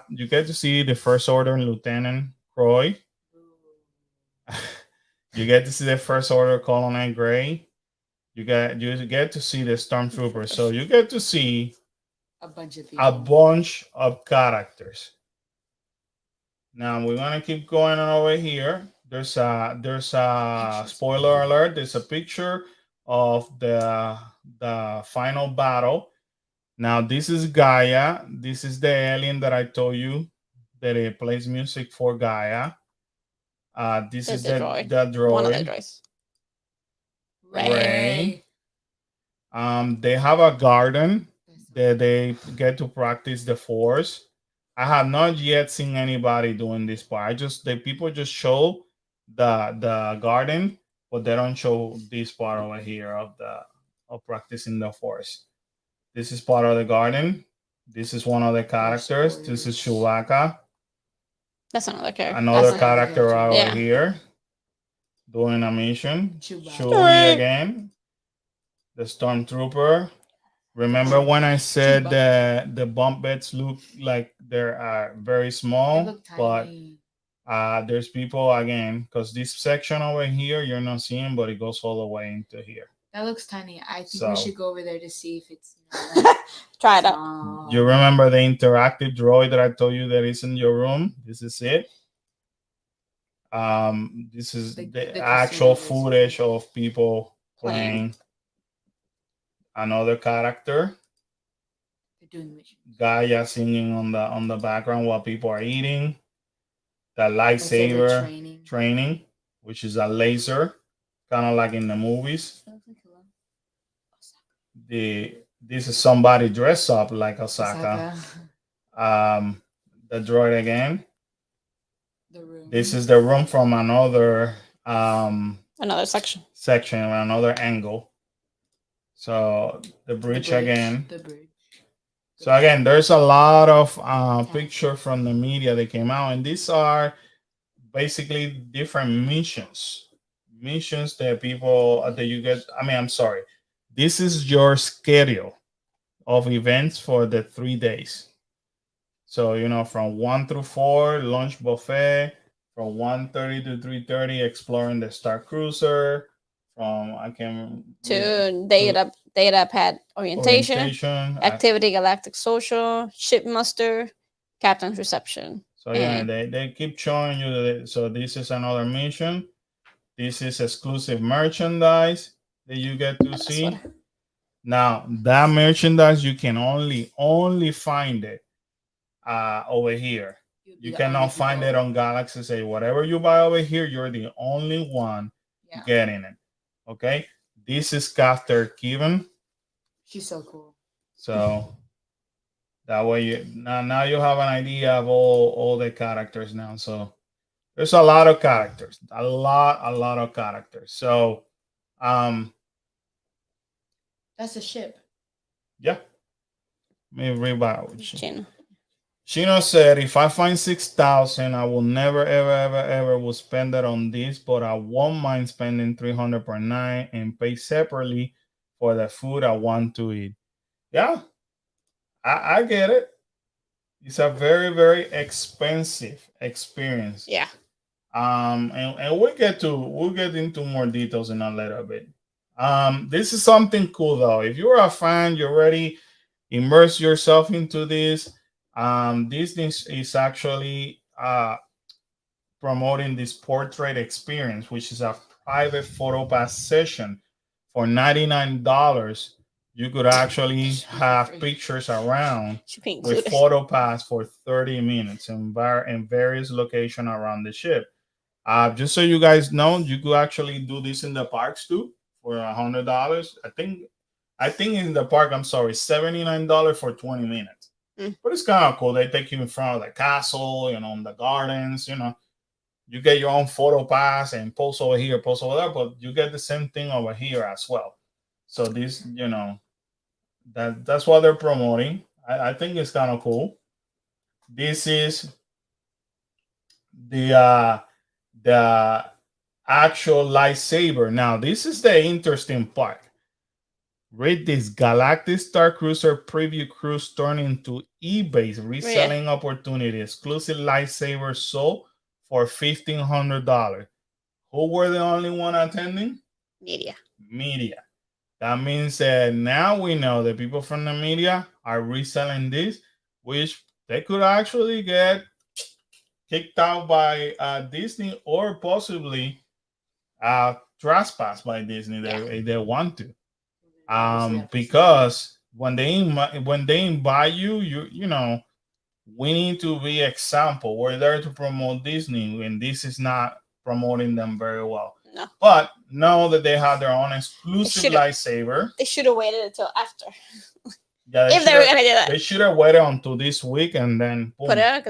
You get to see the First Order Lieutenant Croy. You get to see the First Order Colonel Gray. You get to see the stormtroopers. So you get to see A bunch of people. a bunch of characters. Now we're gonna keep going on over here. There's a spoiler alert. There's a picture of the final battle. Now this is Gaia. This is the alien that I told you that it plays music for Gaia. This is the droid. droid. One of the droids. Ray. They have a garden that they get to practice the force. I have not yet seen anybody doing this part. The people just show the garden, but they don't show this part over here of practicing the force. This is part of the garden. This is one of the characters. This is Chewbacca. That's another character. Another character over Yeah. here doing a mission. Chewbacca. Chewie again. The stormtrooper. Remember when I said that the bump beds look like they're very They small, look but tiny. there's people again because this section over here you're not seeing, but it goes all the way into here. That looks tiny. I think So- we should go over there to see if it's like, Try it out. small. You remember the interactive droid that I told you that is in your room? This is it. This is the actual casino is- footage of people playing another character. They're doing missions. Gaia singing on the background while people are eating. The Lifesaver lightsaber training. training, which is a laser, kind of like in the movies. This is somebody dressed up like Osaka. The droid again. The room. This is the room from another Another section. section, another angle. So the bridge again. The bridge. So again, there's a lot of picture from the media that came out, and these are basically different missions that people that you get. I mean, I'm sorry. This is your schedule of events for the 3 days. So from 1 through 4, lunch buffet. From 1:30 to 3:30, exploring the Star Cruiser. From To data pad orientation, activity galactic social, ship muster, captain's reception. So yeah, they keep showing you that. So this is another mission. This is exclusive merchandise that you get to see. Now that merchandise you can only find it over here. You cannot find it on Galaxy. Say whatever you buy over here, you're the only one getting it. Okay, this is Caster Kevin. She's so cool. So that way you now you have an idea of all the characters now. So there's a lot of characters, a lot of characters. So that's a ship. Yeah. Let me read about Chino. Shino said, if I find 6,000, I will never, ever will spend it on this, but I won't mind spending 300 per night and pay separately for the food I want to eat. Yeah, I get it. It's a very, very expensive experience. Yeah. And we'll get into more details in a little bit. This is something cool though. If you're a fan, you're ready, immerse yourself into this. Disney is actually promoting this portrait experience, which is a private photo pass session for $99. You could actually have pictures around with photo pass for 30 minutes in various locations around the ship. Just so you guys know, you could actually do this in the parks too for $100. I think in the park, I'm sorry, $79 for 20 minutes. But it's kind of cool. They take you in front of the castle, in the gardens, you get your own photo pass and post over here, post over there, but you get the same thing over here as well. So this, that's what they're promoting. I think it's kind of cool. This is the actual lightsaber. Now, this is the interesting part. Read this. Galactic Star Cruiser preview cruise turned into eBay's reselling opportunity. Exclusive lightsaber sold for $1,500. Who were the only one attending? Media. That means that now we know that people from the media are reselling this, which they could actually get kicked out by Disney or possibly trespassed by Disney if they want to. Because when they invite you, you know, we need to be example. We're there to promote Disney, and this is not promoting them very well. No. But know that they have their own exclusive Lifesaver. They should have waited until after. Yeah, if they were gonna do that, they should have waited until this week and then boom, put it out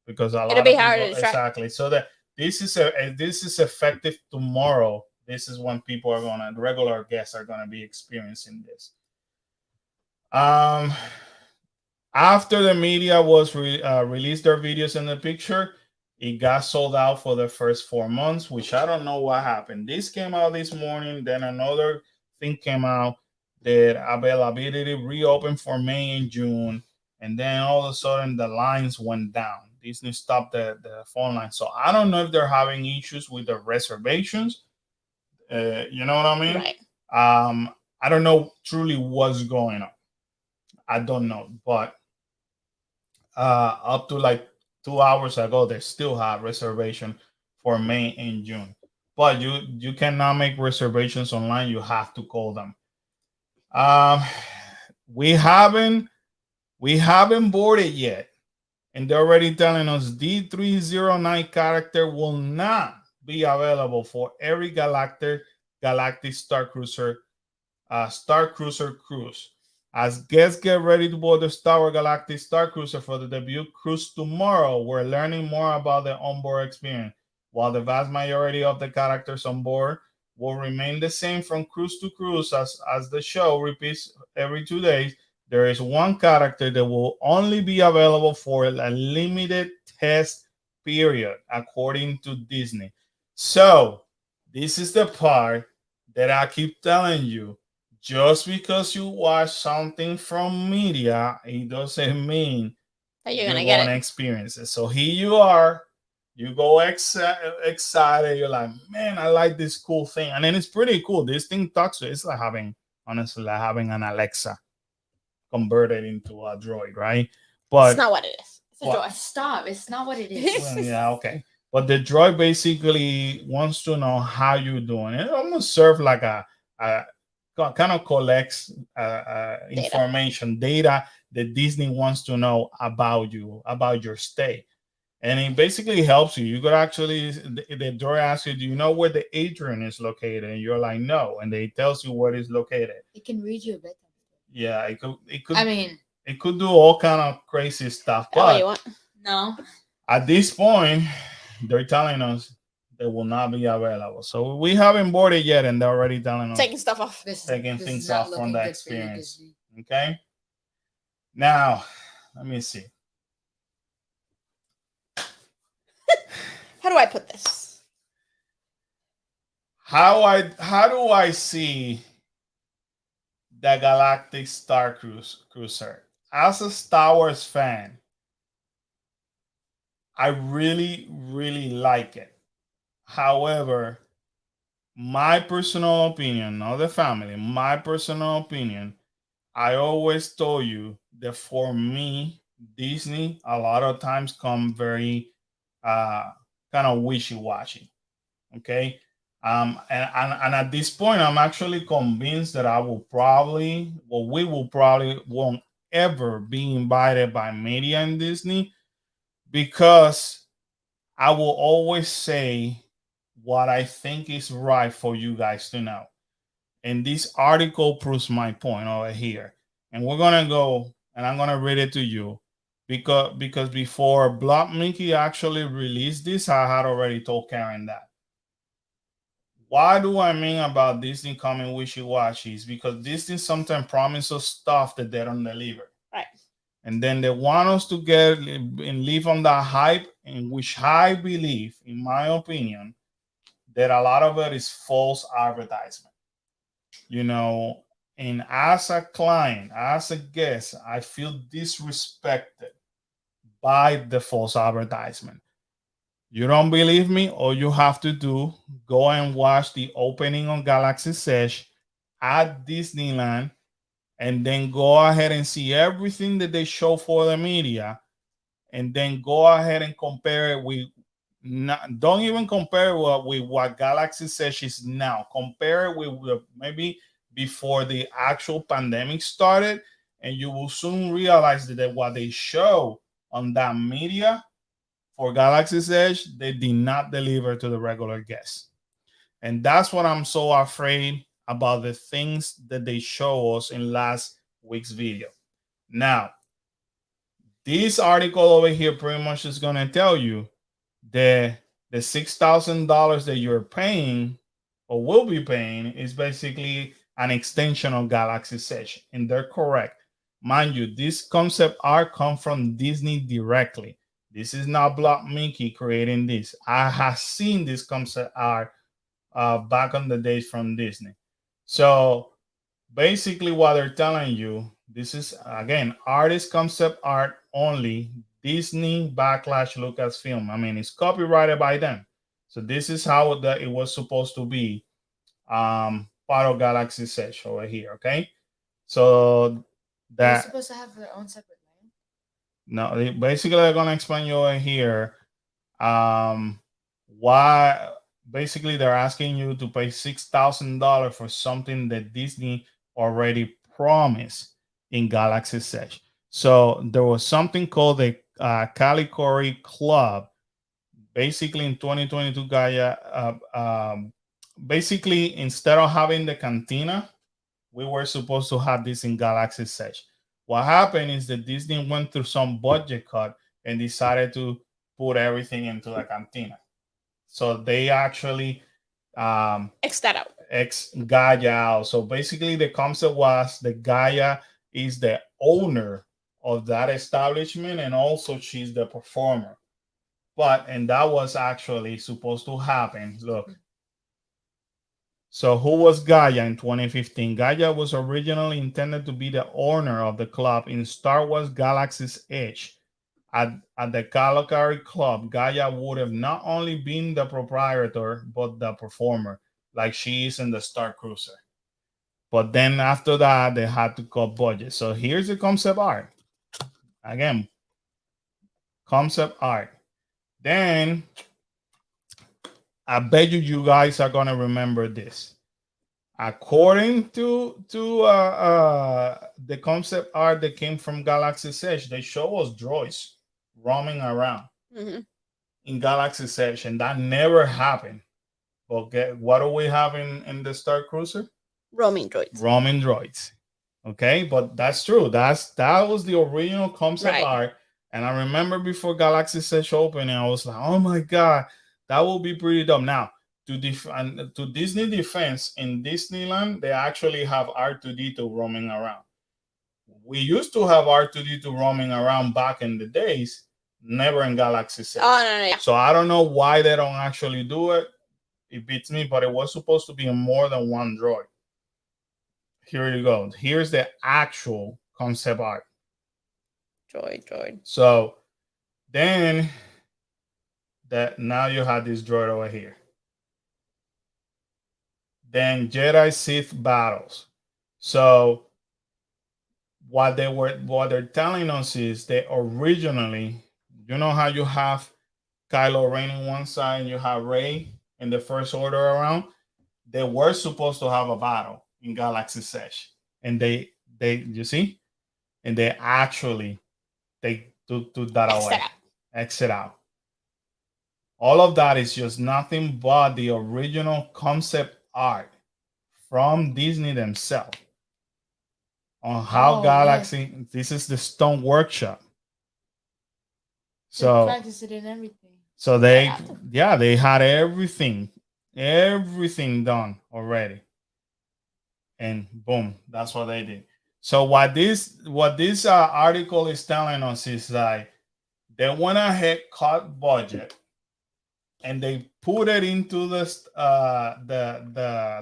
because a lot it'll be of harder people, to track. exactly. So that this is effective tomorrow. This is when people are gonna regular guests are gonna be experiencing this. After the media was released their videos in the picture, it got sold out for the first 4 months, which I don't know what happened. This came out this morning, then another thing came out that availability reopened for May and June, and then all of a sudden the lines went down. Disney stopped the phone line. So I don't know if they're having issues with the reservations. You know what I mean? Right. I don't know truly what's going on. I don't know, but up to like 2 hours ago, they still have reservation for May and June. But you cannot make reservations online. You have to call them. We haven't boarded yet, and they're already telling us D309 character will not be available for every Galactic Star Cruiser cruise. As guests get ready to board the Star Wars Galactic Star Cruiser for the debut cruise tomorrow, we're learning more about the onboard experience. While the vast majority of the characters on board will remain the same from cruise to cruise as the show repeats every 2 days, there is one character that will only be available for a limited test period, according to Disney. So, this is the part that I keep telling you. Just because you watch something from media, it doesn't mean that you're gonna get it. Experience it. So here you are, you go excited. You're like, man, I like this cool thing, and then it's pretty cool. This thing talks to. It's like having an Alexa converted into a droid, right? But it's not what it is. It's a droid. Stop! It's not what it is. Well, yeah, okay. But the droid basically wants to know how you're doing. It almost serves like a kind of collects information, data that Disney wants to know about you, about your stay. And it basically helps you. You could actually, the droid asks you, do you know where the atrium is located? And you're like, no. And they tells you where it's located. It can read you a bedtime. Yeah, it could. I mean, it could do all kind of crazy stuff. But you want? No. At this point, they're telling us they will not be available. So we haven't boarded yet, and they're already telling us Taking stuff off. taking things off from that experience. Okay. Now, let me see. How do I put this? How do I see the Galactic Star Cruiser? As a Star Wars fan, I really, really like it. However, my personal opinion, not the family, my personal opinion, I always told you that for me, Disney a lot of times come very kind of wishy-washy. Okay. And at this point, I'm actually convinced that we will probably won't ever be invited by media and Disney, because I will always say what I think is right for you guys to know. And this article proves my point over here. And we're gonna go, and I'm gonna read it to you, because before Block Mickey actually released this, I had already told Karen that. Why do I mean about Disney coming wishy-washy? Is because Disney sometimes promises stuff that they don't deliver. Right. And then they want us to get and live on that hype, in which I believe, in my opinion, that a lot of it is false advertisement. You know, and as a client, as a guest, I feel disrespected by the false advertisement. You don't believe me? All you have to do, go and watch the opening on Galaxy Edge at Disneyland and then go ahead and see everything that they show for the media, and then go ahead and compare it with, not, don't even compare with what Galaxy says is now. Compare it with maybe before the actual pandemic started, and you will soon realize that what they show on that media for Galaxy's Edge, they did not deliver to the regular guests. And that's what I'm so afraid about, the things that they show us in last week's video. Now, this article over here pretty much is going to tell you that the $6,000 that you're paying or will be paying is basically an extension of Galaxy Edge, and they're correct. Mind you, this concept art come from Disney directly. This is not Block Mickey creating this. I have seen this concept art back on the days from Disney. So basically, what they're telling you, this is again artist concept art only. Disney backlash Lucasfilm. I mean, it's copyrighted by them. So this is how it was supposed to be. Part of Galaxy Edge over here. Okay, so They're that supposed to have their own separate line. no, basically they're gonna explain you over here. Why basically they're asking you to pay $6,000 for something that Disney already promised in Galaxy Edge. So there was something called the Calicori Club. Basically, in 2022, Gaia, basically instead of having the cantina, we were supposed to have this in Galaxy Edge. What happened is that Disney went through some budget cut and decided to put everything into the cantina. So they actually X that out. X Gaia out. So basically, the concept was the Gaia is the owner of that establishment, and also she's the performer. And that was actually supposed to happen. Look. So who was Gaia in 2015? Gaia was originally intended to be the owner of the club in Star Wars Galaxy's Edge. At the Calicari Club, Gaia would have not only been the proprietor, but the performer, like she is in the Star Cruiser. But then after that, they had to cut budget. So here's the concept art. Again, concept art. Then I bet you guys are gonna remember this. According to the concept art that came from Galaxy Edge, they show us droids roaming around in Galaxy Edge, and that never happened. Okay, what do we have in the Star Cruiser? Roaming droids. Roaming droids. Okay, but that's true. That was the original concept art. And I remember before Galaxy Edge opening, I was like, oh my god, that will be pretty dumb. Now, to Disney defense, in Disneyland, they actually have R2D2 roaming around. We used to have R2D2 roaming around back in the days, never in Galaxy Edge. Oh, no, yeah. So I don't know why they don't actually do it. It beats me, but it was supposed to be more than one droid. Here you go. Here's the actual concept art. Droid. So then now you have this droid over here. Then Jedi Sith battles. So what they're telling us is that originally, you know how you have Kylo Ren in one side and you have Rey in the First Order around? They were supposed to have a battle in Galaxy Edge, and they you see, and they actually took that away, exit out. All of that is just nothing but the original concept art from Disney themselves on how Galaxy. Yeah. This is the Stone Workshop. So they practice it and everything. So they had everything done already, and boom, that's what they did. So what this article is telling us is that they went ahead, cut budget, and they put it into the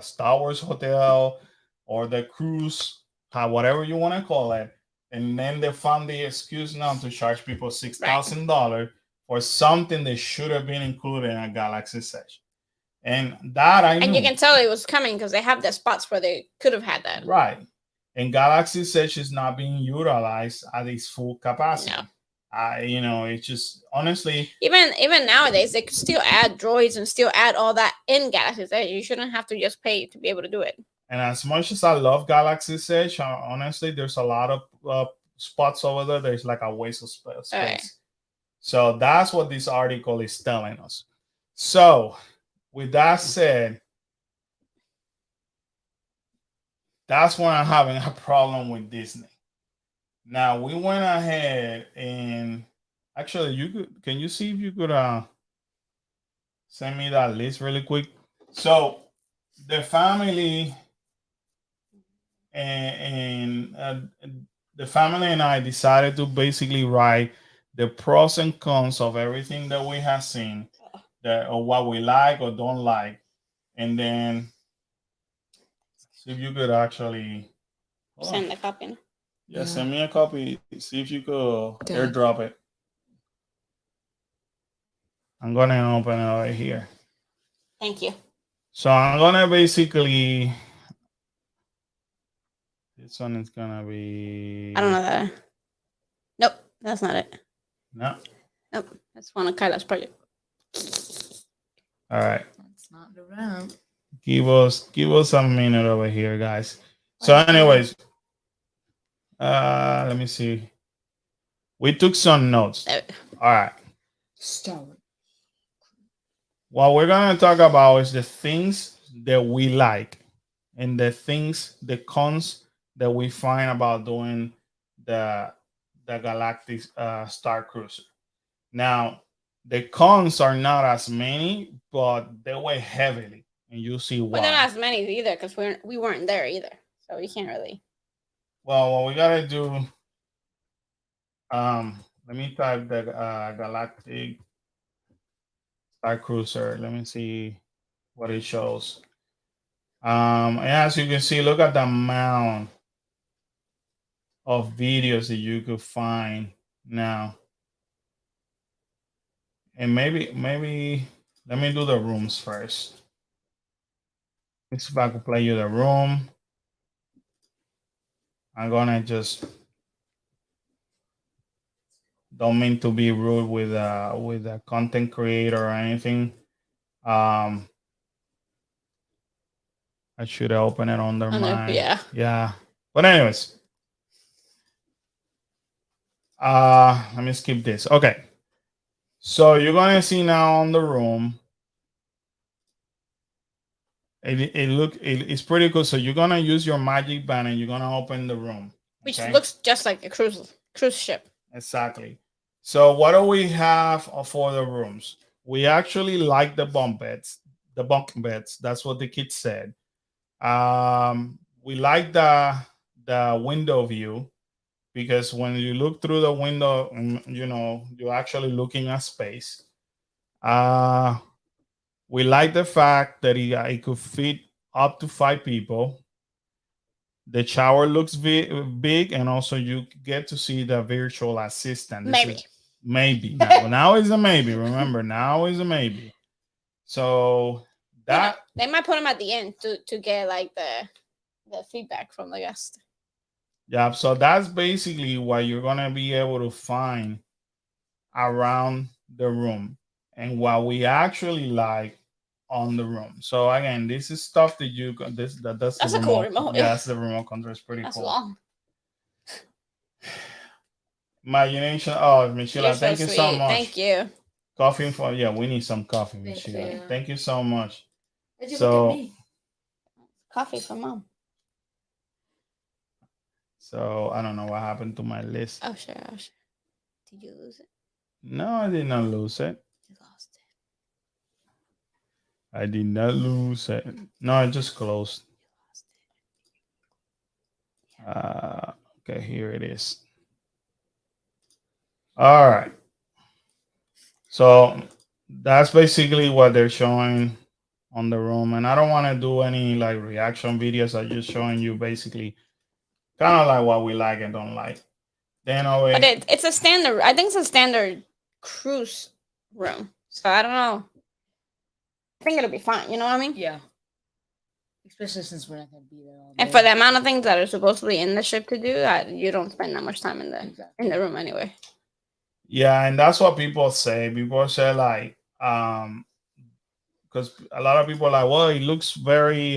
Star Wars hotel or the cruise, whatever you want to call it, and then they found the excuse now to charge people $6,000 for something that should have been included in a Galaxy Edge. And that I knew. And you can tell it was coming because they have the spots where they could have had that. Right. And Galaxy Edge is not being utilized at its full capacity. No. It's just honestly. Even nowadays, they could still add droids and still add all that in Galaxy's Edge. You shouldn't have to just pay to be able to do it. And as much as I love Galaxy Edge, honestly, there's a lot of spots over there. There's like a waste of space. Right. So that's what this article is telling us. So with that said, that's when I'm having a problem with Disney. Now we went ahead and actually can you see if you could send me that list really quick? So the family and the family and I decided to basically write the pros and cons of everything that we have seen, or what we like or don't like, and then see if you could actually Send the copy. Yeah, send me a copy. See if you could airdrop it. I'm gonna open it right here. Thank you. So I'm gonna basically. This one is gonna be. I don't know that. Nope, that's not it. No. Nope, that's one of Kyla's project. All right. That's not the round. Give us a minute over here, guys. So, anyways, let me see. We took some notes. All right. Stop. What we're gonna talk about is the things that we like and the cons that we find about doing the Galactic Star Cruiser. Now, the cons are not as many, but they weigh heavily, and you see why. But they're not as many either because we weren't there either, so we can't really. Well, what we gotta do. Let me type the Galactic Star Cruiser. Let me see what it shows. And as you can see, look at the amount of videos that you could find now. And maybe let me do the rooms first. Let's see if I can play you the room. I'm gonna just don't mean to be rude with a content creator or anything. I should open it on their mind. Yeah. But anyways, let me skip this. Okay. So you're gonna see now on the room. It's pretty cool. So you're gonna use your magic band and you're gonna open the room, which looks just like a cruise ship. Exactly. So what do we have for the rooms? We actually like the bunk beds. That's what the kids said. We like the window view because when you look through the window, you're actually looking at space. We like the fact that it could fit up to 5 people. The shower looks big, and also you get to see the virtual assistant. Maybe. Now is a maybe. Remember, now is a maybe. So that they might put them at the end to get like the feedback from the guest. Yeah, so that's basically what you're gonna be able to find around the room and what we actually like on the room. So again, this is stuff that that's a cool remote. Yeah, that's the remote control. It's pretty that's cool. Long. Imagination. Oh, Michelle, thank you so much. Thank you. Coffee for we need some coffee, Michelle. Thank you so much. Coffee for Mom. So I don't know what happened to my list. Oh sure. Did you lose it? No, I did not lose it. You lost it. I did not lose it. No, I just closed. Okay, here it is. All right. So that's basically what they're showing on the room. And I don't want to do any like reaction videos. I'm just showing you basically kind of like what we like and don't like. Then but it's a standard. I think it's a standard cruise room. So I don't know. think it'll be fine. You know what I mean? Yeah. Especially since we're not gonna be there all day. And for the amount of things that are supposedly in the ship to do, you don't spend that much time in the room anyway. Yeah, and that's what people say. People say like, because a lot of people are like, well, it looks very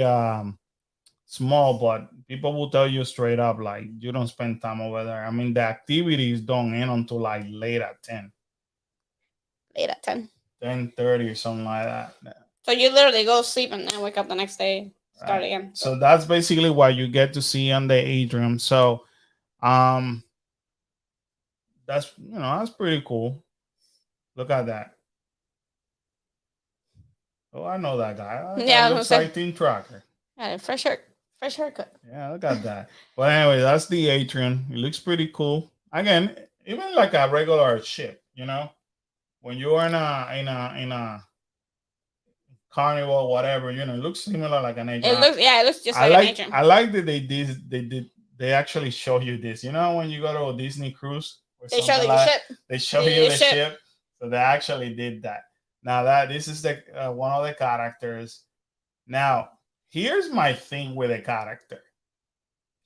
small, but people will tell you straight up like you don't spend time over there. I mean, the activities don't end until like late at 10. Late at 10. 10:30 or something like that. So you literally go sleep and then wake up the next day, start again. So that's basically what you get to see on the atrium. So that's that's pretty cool. Look at that. Oh, I know that guy. That looks like Team Tracker. Yeah, fresh haircut. Yeah, look at that. But anyway, that's the atrium. It looks pretty cool. Again, even like a regular ship, when you're in a carnival, whatever, it looks similar like an atrium. It looks just like an atrium. I like that they actually show you this. When you go to a Disney cruise, they show you the ship. They show you the ship. So they actually did that. Now this is the one of the characters. Now here's my thing with a character,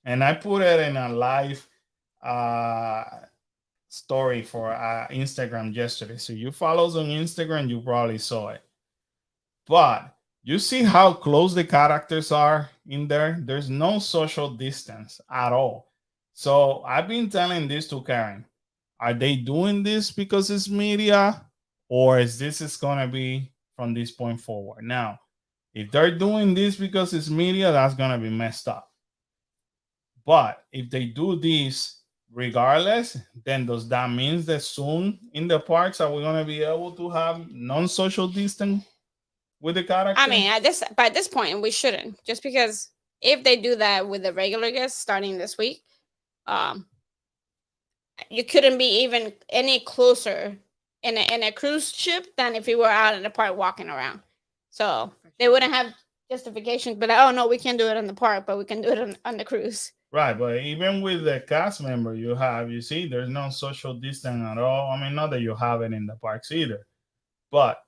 and I put it in a live story for Instagram yesterday. So you follow us on Instagram, you probably saw it. But you see how close the characters are in there? There's no social distance at all. So I've been telling this to Karen. Are they doing this because it's media, or is this going to be from this point forward? Now, if they're doing this because it's media, that's going to be messed up. But if they do this regardless, then does that mean that soon in the parks are we going to be able to have non-social distance with the character? I mean, by this point, we shouldn't. Just because if they do that with the regular guests starting this week, you couldn't be even any closer in a cruise ship than if you were out in the park walking around. So they wouldn't have justifications, but oh no, we can't do it in the park, but we can do it on the cruise. Right, but even with the cast member you see, there's no social distance at all. I mean, not that you have it in the parks either, but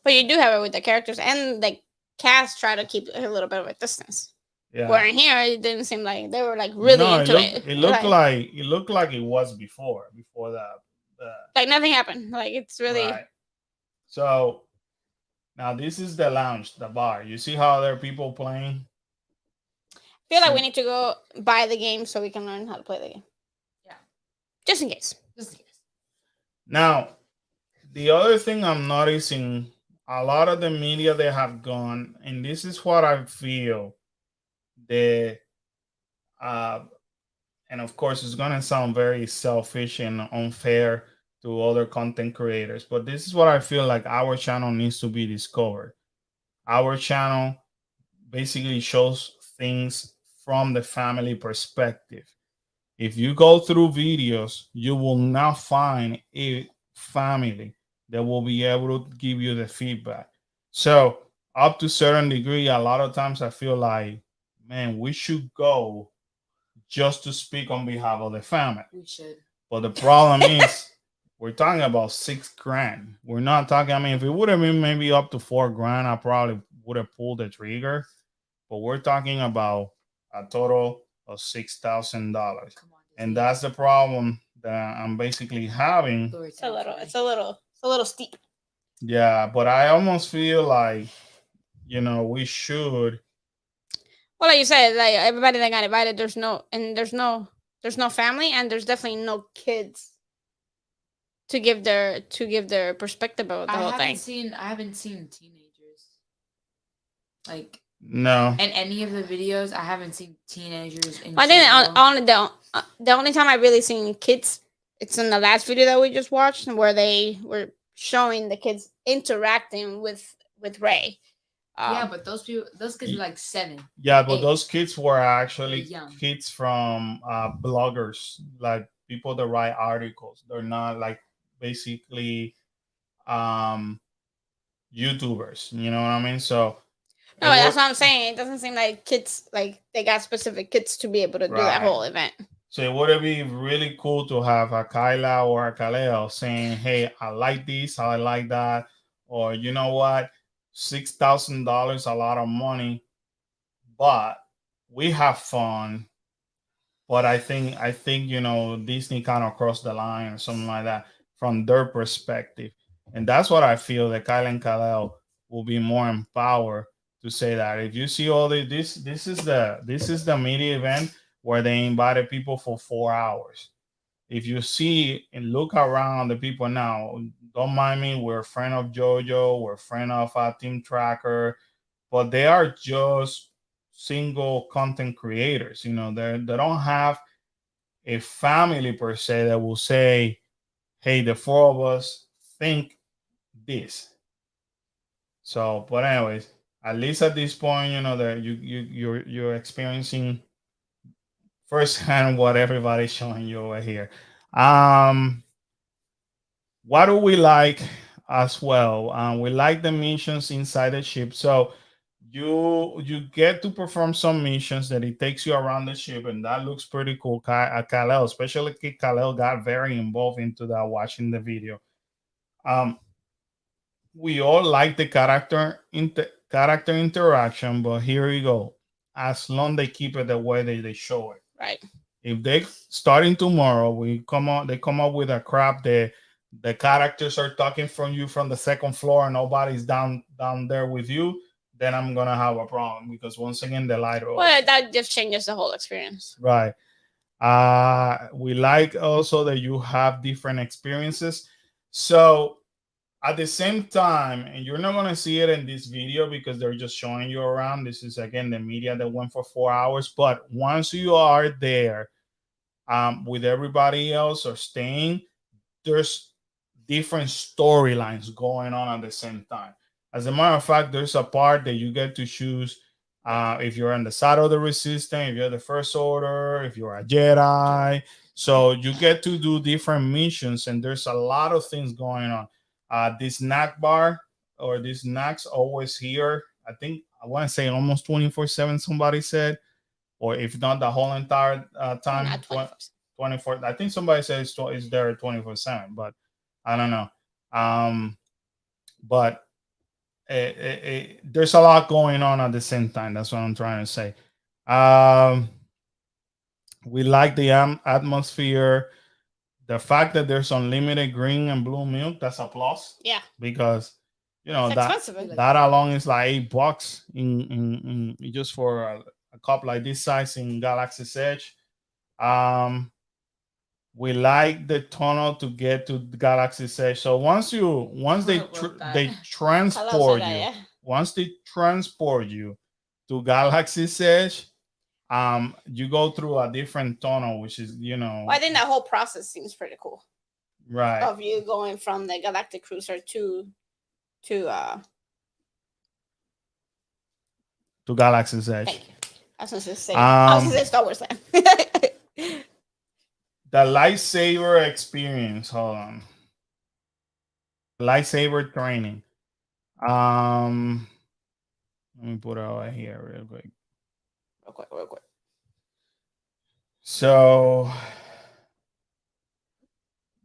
you do have it with the characters, and the cast try to keep a little bit of a distance. Yeah. Where in here, it didn't seem like they were like really into it. It looked like it was before that. Like nothing happened. Like it's really. Right. So now this is the lounge, the bar. You see how there are people playing? I feel like we need to go buy the game so we can learn how to play the game. Yeah. Just in case. Now, the other thing I'm noticing, a lot of the media they have gone, and this is what I feel. And of course it's going to sound very selfish and unfair to other content creators, but this is what I feel like our channel needs to be discovered. Our channel basically shows things from the family perspective. If you go through videos, you will not find a family that will be able to give you the feedback. So up to a certain degree, a lot of times I feel like, man, we should go just to speak on behalf of the family. We should. But the problem is we're talking about $6,000. We're not talking, I mean, if it would have been maybe up to $4,000, I probably would have pulled the trigger. But we're talking about a total of $6,000. And that's the problem that I'm basically having. It's a little steep. Yeah, but I almost feel like, we should. Well, like you said, like everybody that got invited, there's no family, and there's definitely no kids to give their perspective about the whole thing. I haven't seen teenagers. Like no. In any of the videos, I haven't seen teenagers. I think the only time I really seen kids, it's in the last video that we just watched, where they were showing the kids interacting with Ray. Yeah, but those kids are like 7. Yeah, but those kids were actually kids from bloggers, like people that write articles. They're not like basically YouTubers. You know what I mean? So no, that's what I'm saying. It doesn't seem like kids, like they got specific kids to be able to do that whole event. So it would be really cool to have a Kyla or a Kaleo saying, hey, I like this, I like that. Or you know what? $6,000, a lot of money, but we have fun. But I think Disney kind of crossed the line or something like that from their perspective, and that's what I feel that Kyle and Kal will be more empowered to say that. If you see all this is the media event where they invited people for 4 hours. If you see and look around the people now, don't mind me, we're a friend of JoJo, we're a friend of Team Tracker, but they are just single content creators. They don't have a family per se that will say, "Hey, the four of us think this." So, but anyways, at least at this point, that you're experiencing firsthand what everybody's showing you over here. Um, what do we like as well? We like the missions inside the ship. So you get to perform some missions that it takes you around the ship, and that looks pretty cool. Kalel, especially Kalel, got very involved into that watching the video. Um, we all like the character interaction, but here we go. As long they keep it the way they show it. Right. If they starting tomorrow, they come up with a crap that the characters are talking from you from the second floor and nobody's down there with you, then I'm gonna have a problem because once again the light. Well, that just changes the whole experience. Right. We like also that you have different experiences. So at the same time, and you're not gonna see it in this video because they're just showing you around. This is again the media that went for 4 hours. But once you are there, with everybody else or staying, there's different storylines going on at the same time. As a matter of fact, there's a part that you get to choose if you're on the side of the resistance, if you're the First Order, if you're a Jedi. So you get to do different missions, and there's a lot of things going on. This snack bar or these snacks always here. I think I want to say almost 24/7. Somebody said, or if not the whole entire time. Not 24. I think somebody says it's there 24/7, but I don't know. But there's a lot going on at the same time. That's what I'm trying to say. We like the atmosphere. The fact that there's unlimited green and blue milk, that's a plus. Yeah. Because It's that expensive. that alone is like $8 in just for a cup like this size in Galaxy's Edge. We like the tunnel to get to the Galaxy's Edge. So once they transport you, Yeah. once they transport you to Galaxy's Edge, you go through a different tunnel, which is Well, I think that whole process seems pretty cool. right Of you going from the Galactic Cruiser to Galaxy's Edge. thank you. I was gonna say Star Wars Land. The lightsaber experience. Hold on. Lightsaber training. Let me put it over here real quick. Real quick. So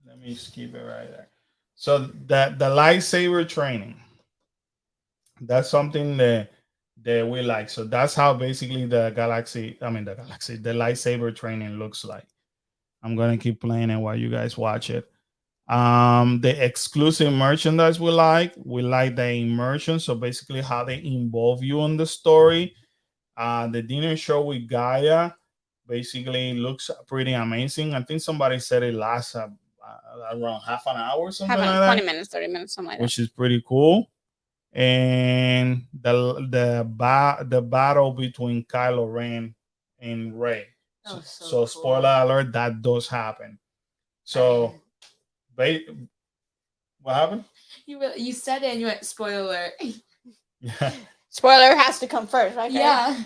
let me just keep it right there. So the lightsaber training. That's something that we like. So that's how basically the lightsaber training looks like. I'm gonna keep playing it while you guys watch it. The exclusive merchandise we like the immersion. So basically how they involve you in the story. The dinner show with Gaia basically looks pretty amazing. I think somebody said it lasts around half an hour or something like that. 20 minutes, 30 minutes, something like that. Which is pretty cool. And the battle between Kylo Ren and Rey. So cool. spoiler alert, that does happen. So what happened? You said it and you went spoiler. Yeah. Spoiler has to come first, right? Yeah.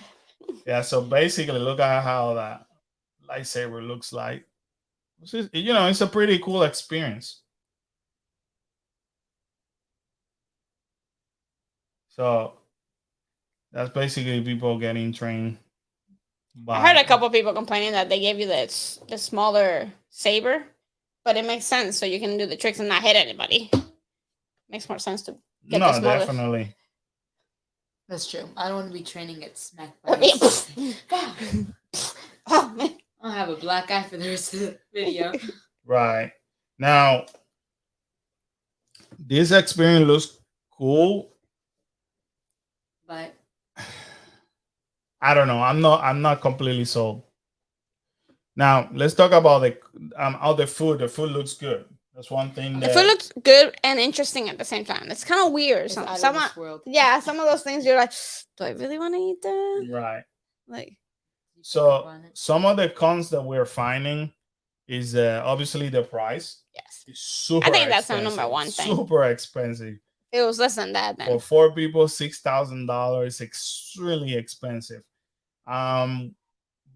Yeah, so basically look at how that lightsaber looks like. It's a pretty cool experience. So that's basically people getting trained. I heard a couple people complaining that they gave you the smaller saber, but it makes sense so you can do the tricks and not hit anybody. Makes more sense to get the smaller. Definitely. That's true. I don't want to be training at smacked by I mean, something. oh man. I'll have a black eye for the rest of the video. Right. Now, this experience looks cool. But I don't know. I'm not completely sold. Now, let's talk about the how the food. The food looks good. That's one thing The food that looks good and interesting at the same time. It's kind of weird. it's Some, out some, of this world. yeah, some of those things you're like, do I really want to eat that? right. Like, You pick So up on it. some of the cons that we're finding is obviously the price. yes, It's super I think that's the expensive. number one thing. Super expensive. If it was less than that, For then 4 people, $6,000. Extremely expensive. Um,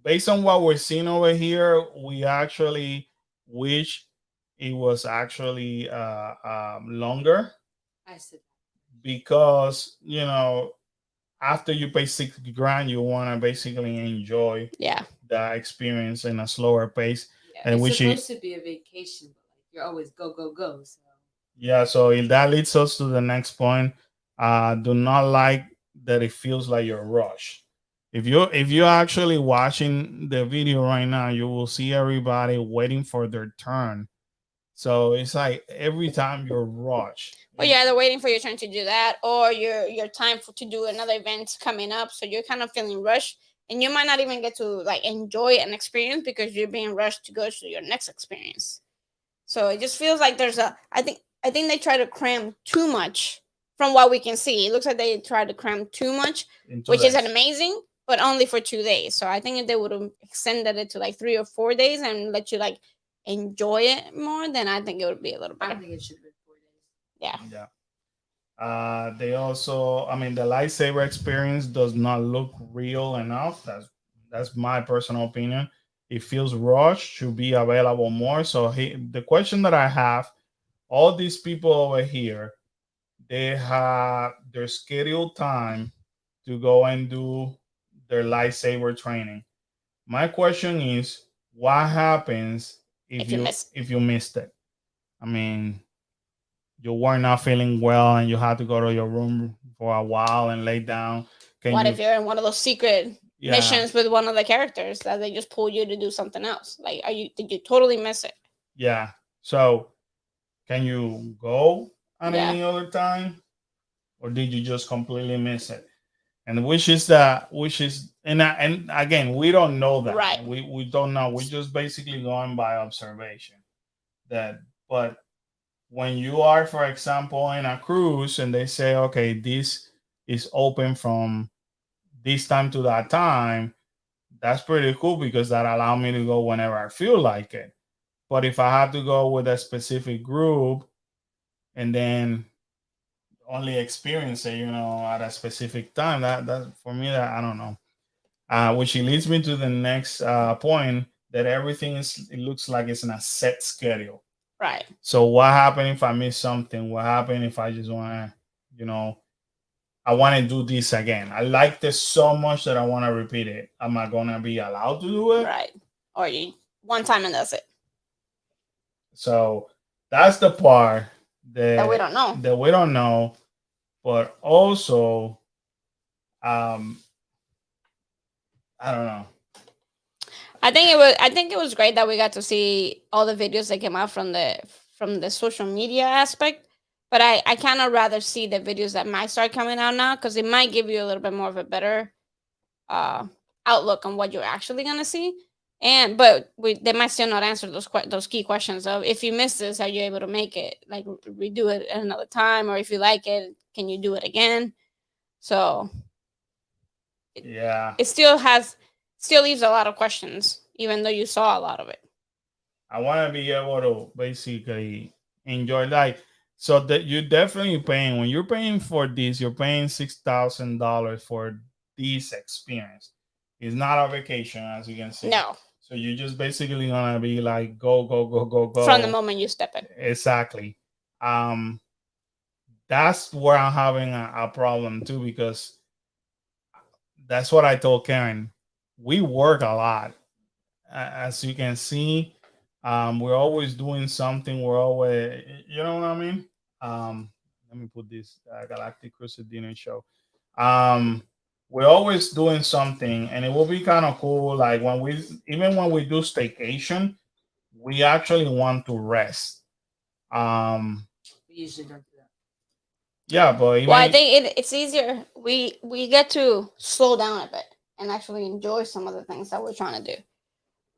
Based on what we're seeing over here, we actually wish it was actually longer I said because after you pay 6 grand, you want to basically enjoy yeah, the experience in a slower pace. yeah. And It's we should, supposed to be a vacation, but like you're always go go go. So yeah. So if that leads us to the next point, do not like that it feels like you're rushed. If you're actually watching the video right now, you will see everybody waiting for their turn. So it's like every time you're rushed. or you're either waiting for your turn to do that, or your time to do another event coming up. So you're kind of feeling rushed, and you might not even get to like enjoy an experience because you're being rushed to go to your next experience. So it just feels like there's a. I think they try to cram too much from what we can see. It looks like they try to cram too much, In which is 2 days. amazing, but only for 2 days. So I think if they would have extended it to like 3 or 4 days and let you like enjoy it more, then I think it would be a little I better. think it should have been 4 days. Yeah. Yeah. They also, I mean, the lightsaber experience does not look real enough. That's my personal opinion. It feels rushed. Should be available more. So the question that I have, all these people over here, they have their scheduled time to go and do their lightsaber training. My question is, what happens If you miss, if you missed it? I mean, you were not feeling well and you had to go to your room for a while and lay down. Can what you? if you're in one of those secret Yeah, missions with one of the characters that they just pull you to do something else? Like, did you totally miss it? yeah. So, can you go at Yeah. any other time, or did you just completely miss it? And which is and again, we don't know that. Right. We don't know. We're just basically going by observation. That, but when you are, for example, in a cruise and they say, okay, this is open from this time to that time, that's pretty cool because that allow me to go whenever I feel like it. But if I have to go with a specific group and then only experience it, at a specific time, that for me, that I don't know. Which leads me to the next point, that everything it looks like it's in a set schedule. Right. So what happened if I miss something? What happened if I just want to, I want to do this again? I like this so much that I want to repeat it. Am I gonna be allowed to do it? Right. Or you one time and that's it. So that's the part That we don't know. that we don't know. But also, um, I don't know. I think it was great that we got to see all the videos that came out from the social media aspect. But I kind of rather see the videos that might start coming out now because it might give you a little bit more of a better uh, outlook on what you're actually gonna see. But they might still not answer those key questions of if you miss this, are you able to make it like redo it at another time, or if you like it, can you do it again? So Yeah, it still leaves a lot of questions, even though you saw a lot of it. I want to be able to basically enjoy life. So that you're definitely paying when you're paying for this, you're paying $6,000 for this experience. It's not a vacation, as you can see. No, So you're just basically gonna be like go go go go go from the moment you step in. Exactly. Um, that's where I'm having a problem too because that's what I told Karen. We work a lot, as you can see. We're always doing something. We're always, you know what I mean. Let me put this Galactic Cruiser dinner show. We're always doing something, and it will be kind of cool. Like when we do staycation, we actually want to rest. Um, We usually don't do that. yeah, but Well, I even think it's easier. We get to slow down a bit and actually enjoy some of the things that we're trying to do.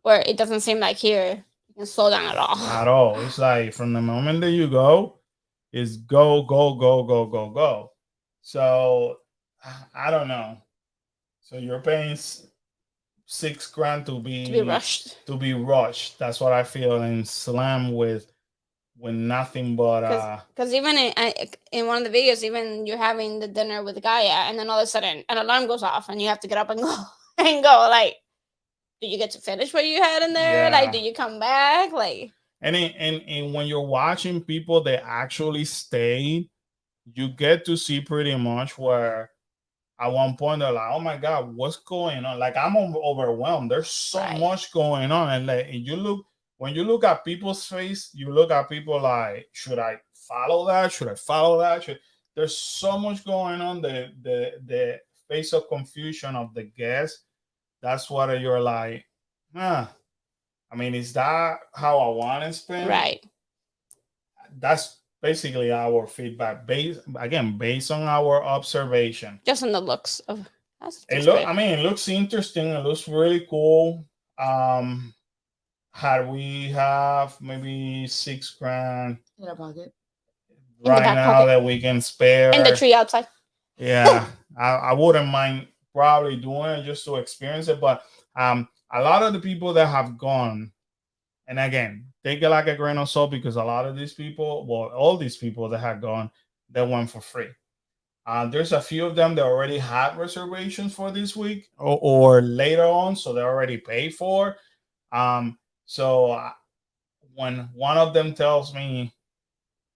Where it doesn't seem like here you can slow down at all. at all, it's like from the moment that you go, it's go, go, go, go, go, go. So I don't know. So you're paying $6,000 To be rushed. to be rushed. That's what I feel, and slam with nothing but Because even in one of the videos, even you're having the dinner with Gaia, and then all of a sudden an alarm goes off, and you have to get up and go and go. Like, do you get to finish what you had in there? Yeah. Like, do you come back? Like, and when you're watching people that actually stayed, you get to see pretty much where at one point they're like, "Oh my God, what's going on?" Like I'm overwhelmed. There's so Right. much going on, and like and you look when you look at people's face, you look at people like, "Should I follow that? Should I follow that?" There's so much going on. The face of confusion of the guests. That's what you're like, huh. I mean, is that how I want to spend? right. That's basically our feedback based on our observation. Just in the looks of I mean, it looks interesting. It looks really cool. Um, had we have maybe $6,000 In our pocket. the right back now pocket. that we can spare, And the tree outside. yeah, I wouldn't mind probably doing it just to experience it. But a lot of the people that have gone, and again, take it like a grain of salt because a lot of these people, well, all these people that have gone, they went for free. There's a few of them that already had reservations for this week or later on, so they already paid for. So when one of them tells me,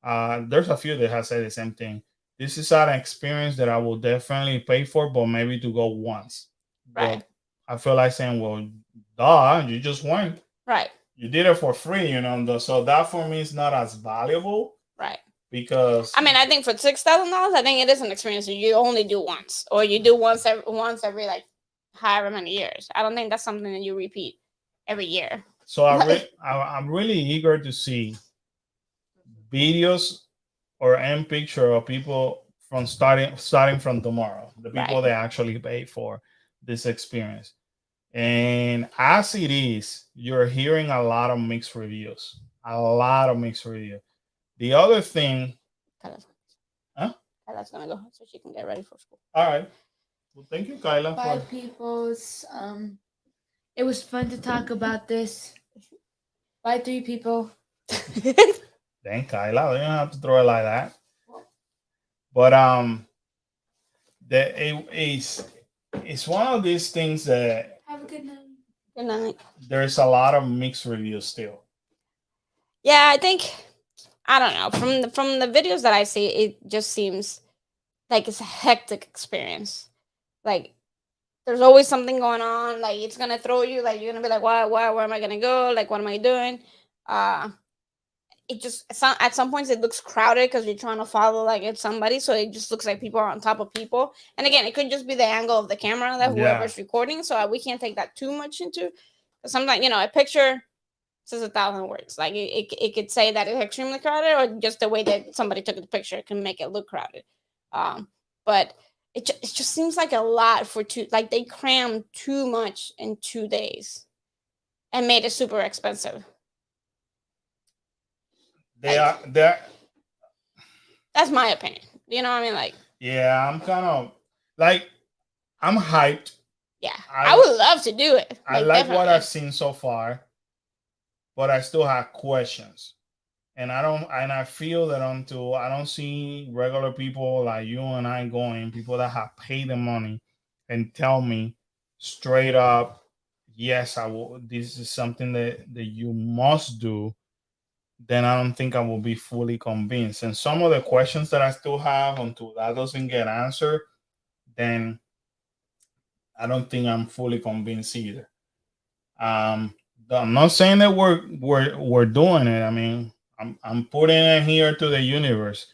there's a few that have said the same thing. This is an experience that I will definitely pay for, but maybe to go once. Right. But I feel like saying, well, duh, you just went. Right. You did it for free, so that for me is not as valuable. Right. Because I mean, I think for $6,000, I think it is an experience that you only do once, or you do once every like however many years. I don't think that's something that you repeat every year. So I'm really eager to see videos or end picture of people from starting from tomorrow, the people Right. that actually pay for this experience. And as it is, you're hearing a lot of mixed reviews. A lot of mixed reviews. The other thing, Kyla's gonna go so she can get ready for school. all right. Well, thank you, Kyla. Bye, peoples. It was fun to talk about this. Bye, 3 people. Thank Kyla. You don't have to throw it like that. But it's one of these things that Have a good night. Good night. There's a lot of mixed reviews still. Yeah, I think I don't know. From the videos that I see, it just seems like it's a hectic experience. Like there's always something going on. Like it's gonna throw you. Like you're gonna be like, where am I gonna go? Like what am I doing? It just at some points it looks crowded because you're trying to follow like it's somebody, so it just looks like people are on top of people. And again, it could just be the angle of the camera that whoever's recording. So we can't take that too much into. Sometimes a picture says 1,000 words. Like it could say that it's extremely crowded, or just the way that somebody took the picture can make it look crowded. But it just seems like a lot for two. Like they crammed too much in 2 days, and made it super expensive. They're That's my opinion. You know what I mean? Like, yeah, I'm kind of like I'm hyped. Yeah, I would love to do it. I like what I've seen so far, but I still have questions. And I feel that until I don't see regular people like you and I going, people that have paid the money and tell me straight up, yes, I will, this is something that you must do, then I don't think I will be fully convinced. And some of the questions that I still have until that doesn't get answered, then I don't think I'm fully convinced either. I'm not saying that we're doing it. I mean, I'm putting it here to the universe.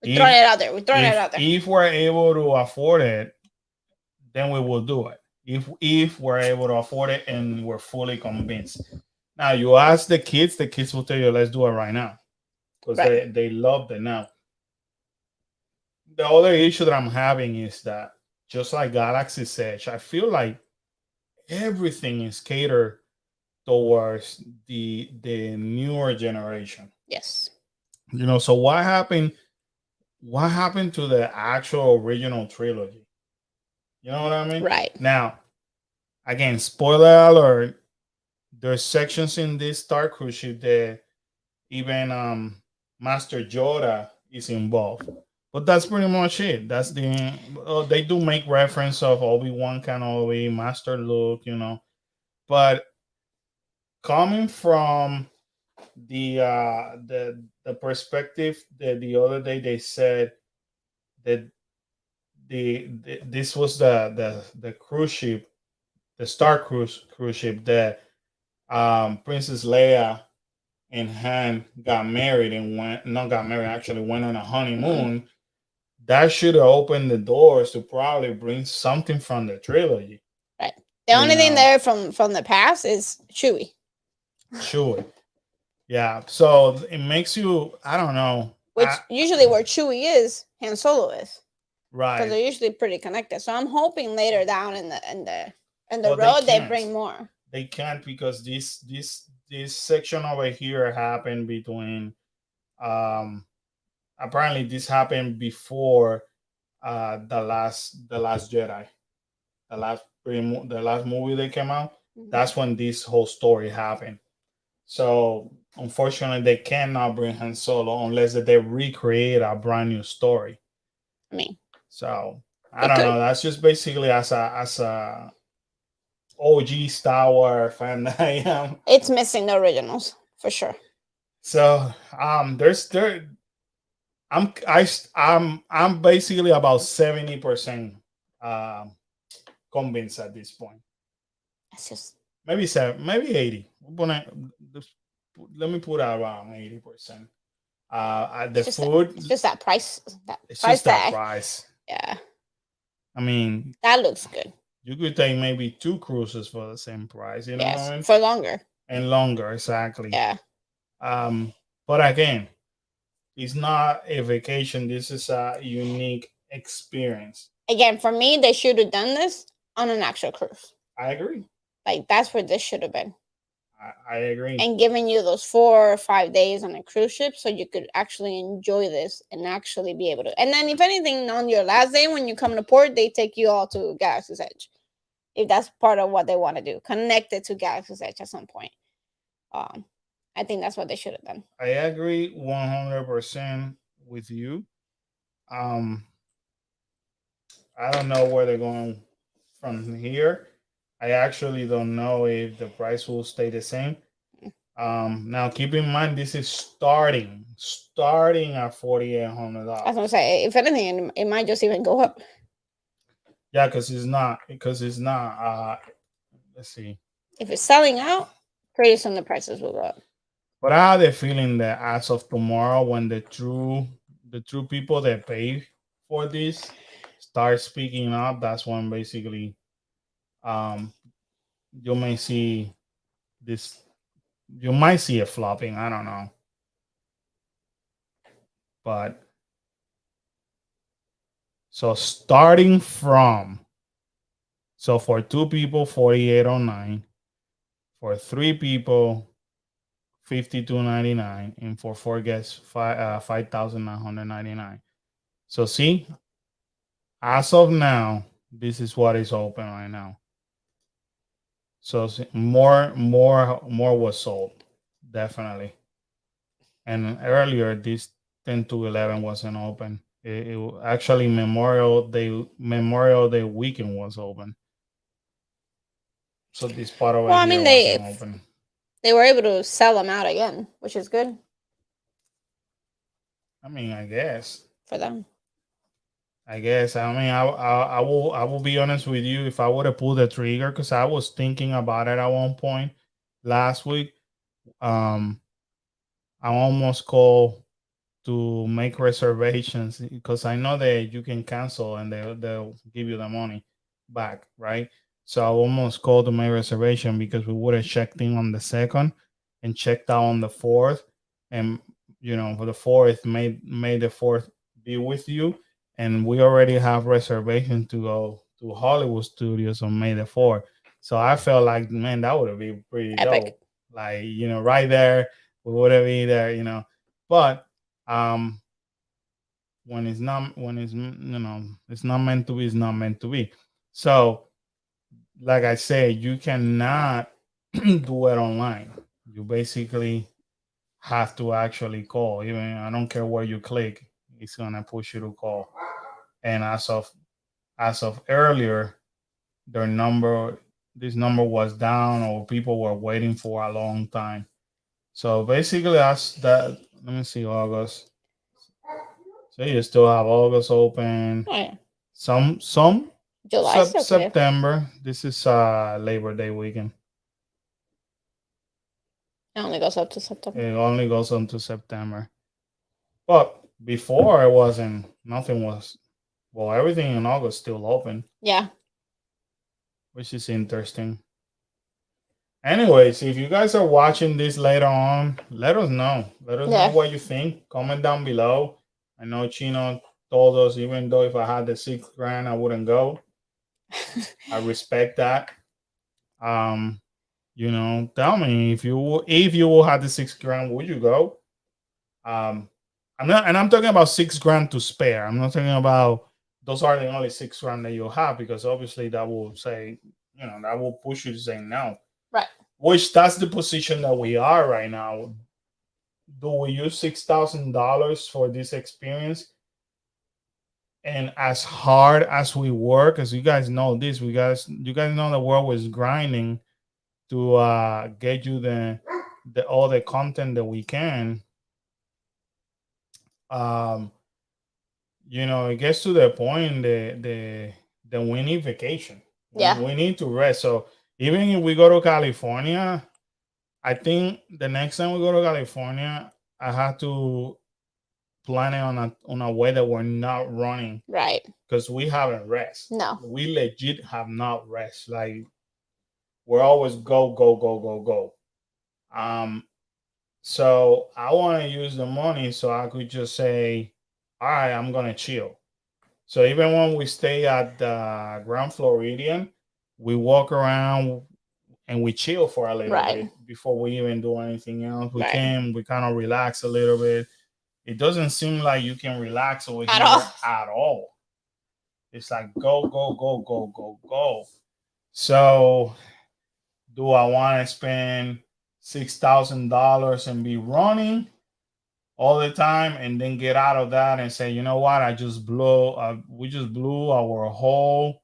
We're throwing it out there. If we're able to afford it, then we will do it. If we're able to afford it and we're fully convinced. Now you ask the kids will tell you, let's do it right now. Because Right. they love it now. The other issue that I'm having is that just like Galaxy's Edge, I feel like everything is catered towards the newer generation. Yes. So what happened to the actual original trilogy? You know what I mean? Right. Now, again, spoiler alert, there's sections in this Star Cruise ship that even Master Yoda is involved. But that's pretty much it. That's they do make reference of Obi-Wan Kenobi, Master Luke, but coming from the perspective that the other day they said that this was the cruise ship, the Star cruise ship that Princess Leia and Han got married and went not got married actually went on a honeymoon. That should have opened the doors to probably bring something from the trilogy. Right. The only thing there from the past is Chewie. Chewie. Yeah. So it makes you, I don't know. Which usually where Chewie is, Han Solo is. Right. Because they're usually pretty connected. So I'm hoping later down in the Well, road they bring more. They can't because this section over here happened between apparently this happened before the last Jedi. The last movie that came out, that's when this whole story happened. So unfortunately, they cannot bring Han Solo unless that they recreate a brand new story. I mean, so I don't know. That's just basically as a OG Star Wars fan that I am. It's missing the originals for sure. So I'm basically about 70% convinced at this point. It's just maybe 80. Let me put out around 80%. It's just that price. It's just that price. Yeah. I mean, that looks good. You could take maybe 2 cruises for the same price. You know what I mean? For longer. And longer, exactly. Yeah. But again, it's not a vacation. This is a unique experience. Again, for me, they should have done this on an actual cruise. I agree. Like that's where this should have been. I agree. And giving you those 4 or 5 days on a cruise ship so you could actually enjoy this and actually be able to. And then, if anything, on your last day when you come to port, they take you all to Galaxy's Edge. If that's part of what they want to do, connect it to Galaxy's Edge at some point. I think that's what they should have done. I agree 100% with you. I don't know where they're going from here. I actually don't know if the price will stay the same. Now keep in mind this is starting at $4,800. I was gonna say, if anything, it might just even go up. Yeah, because it's not. Let's see. If it's selling out, pretty soon the prices will go up. But I have the feeling that as of tomorrow, when the true people that pay for this start speaking up, that's when basically you may see this. You might see it flopping. I don't know, but so starting from for 2 people, 4,809. For 3 people, $5,299, and for 4 guests, $5,999. So see, as of now, this is what is open right now. So more was sold, definitely. And earlier, this 10 to 11 wasn't open. It actually Memorial Day weekend was open. So this part of wasn't open. They were able to sell them out again, which is good. I mean, I guess for them. I guess. I mean, I will be honest with you. If I would have pulled the trigger, because I was thinking about it at one point last week, I almost called to make reservations because I know that you can cancel and they'll give you the money. back, right? So I almost called to my reservation because we would have checked in on the second and checked out on the fourth, and for the fourth, made the fourth be with you, and we already have reservation to go to Hollywood Studios on May the 4th. So I felt like, man, that would have been pretty Epic. dope. Like, right there, we would have been there. But when it's not, it's not meant to be, it's not meant to be. So, like I said, you cannot do it online. You basically have to actually call. Even I don't care where you click, it's gonna push you to call. And as of earlier, their number this number was down, or people were waiting for a long time. So basically, that's that. Let me see, August. So you still have August open. Oh, yeah. Some July still clear. September. This is Labor Day weekend. It only goes up to September. It only goes on to September. But before, it wasn't. Nothing was. Well, everything in August still open, Yeah. which is interesting. Anyways, if you guys are watching this later on, let us know. Let us know Yeah. what you think. Comment down below. I know Chino told us, even though if I had the $6,000, I wouldn't go. I respect that. Tell me if you will have the $6,000, would you go? I'm talking about $6,000 to spare. I'm not talking about those are the only $6,000 that you'll have, because obviously that will say, that will push you to say no. Right. Which that's the position that we are right now. Do we use $6,000 for this experience? And as hard as we work, as you guys know this, you guys know the world was grinding to get you the all the content that we can. It gets to the point that we need vacation. Yeah. We need to rest. So even if we go to California, I think the next time we go to California, I have to plan it on a way that we're not running, Right. because we haven't rest. No. We legit have not rest. Like, we're always go go go go go. So I want to use the money so I could just say, all right, I'm gonna chill. So even when we stay at the Grand Floridian, we walk around and we chill for a little Right. bit before we even do anything else. We Right. we kind of relax a little bit. It doesn't seem like you can relax over At here all. at all. It's like go, go, go, go, go, go. So do I want to spend $6,000 and be running all the time, and then get out of that and say, you know what, we just blew our whole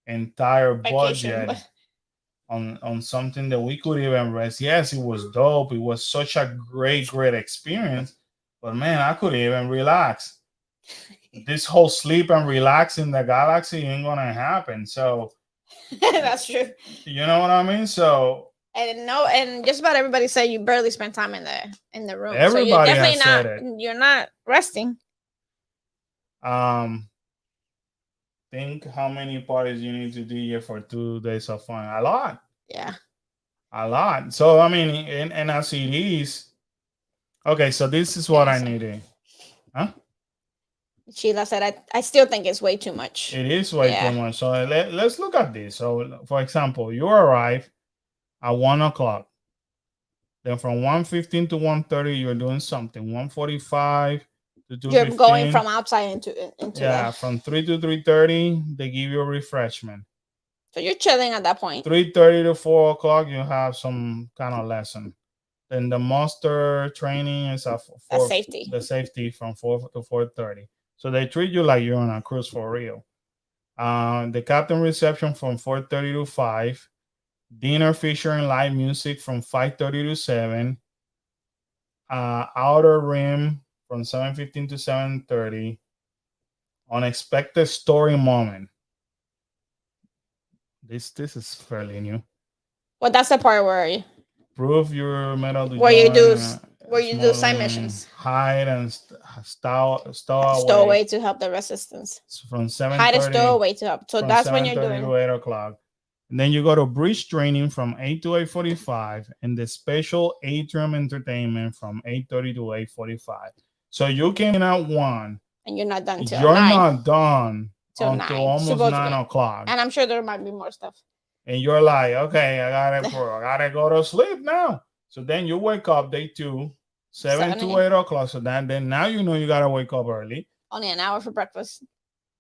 entire Vacation. budget on something that we could even rest. Yes, it was dope. It was such a great experience. But man, I couldn't even relax. This whole sleep and relax in the galaxy ain't gonna happen. So That's true. you know what I mean? So And just about everybody say you barely spend time in the room. everybody so you're has said definitely it. not you're not resting. Think how many parties you need to do here for 2 days of fun. A lot. Yeah. A lot. So I mean, and as it is, okay. So this is what I needed. Huh? Sheila said, I still think it's way too much. It is way Yeah. too much. So let's look at this. So for example, you arrive at 1 o'clock. Then from 1:15 to 1:30, you're doing something. 1:45 to 2:15. You're going from outside into Yeah, from 3 to 3:30, they give you a refreshment. So you're chilling at that point. 3:30 to 4 o'clock, you have some kind of lesson. Then the muster training is Safety. The safety from 4 to 4:30. So they treat you like you're on a cruise for real. The captain reception from 4:30 to 5. Dinner featuring live music from 5:30 to 7. Outer Rim from 7:15 to 7:30. Unexpected story moment. This is fairly new. Well, that's the part where Prove your metal. where you do Where you do side missions. Hide and stow Stowaway to help the resistance. from Hide and 7:30 stowaway to help. So from that's when you're 7:30 doing. to 8 o'clock. And then you go to bridge training from 8 to 8:45 and the special atrium entertainment from 8:30 to 8:45. So you came in at 1. And you're not done till You're 9. not done Till until 9. almost Supposed to 9 be. o'clock. And I'm sure there might be more stuff. And you're like, okay, I gotta go to sleep now. So then you wake up day 2, 7 to 8 o'clock. So then now you know you gotta wake up early. Only an hour for breakfast.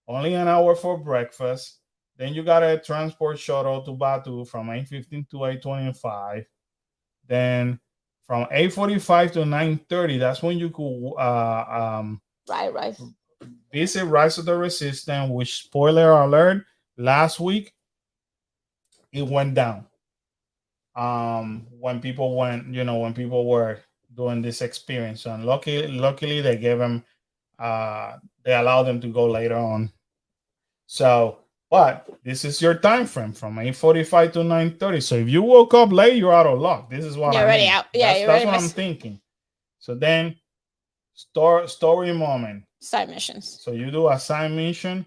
Only an hour for breakfast. Then you got a transport shuttle to Batu from 8:15 to 8:25. Then from 8:45 to 9:30, that's when you could Right. visit Rise of the Resistance, which, spoiler alert, last week it went down. When people were doing this experience, and luckily they gave them they allowed them to go later on. So, but this is your time frame from 8:45 to 9:30. So if you woke up late, you're out of luck. This is what you're I already mean. out. Yeah, that's what I'm thinking. So then, story moment. Side missions. So you do a side mission.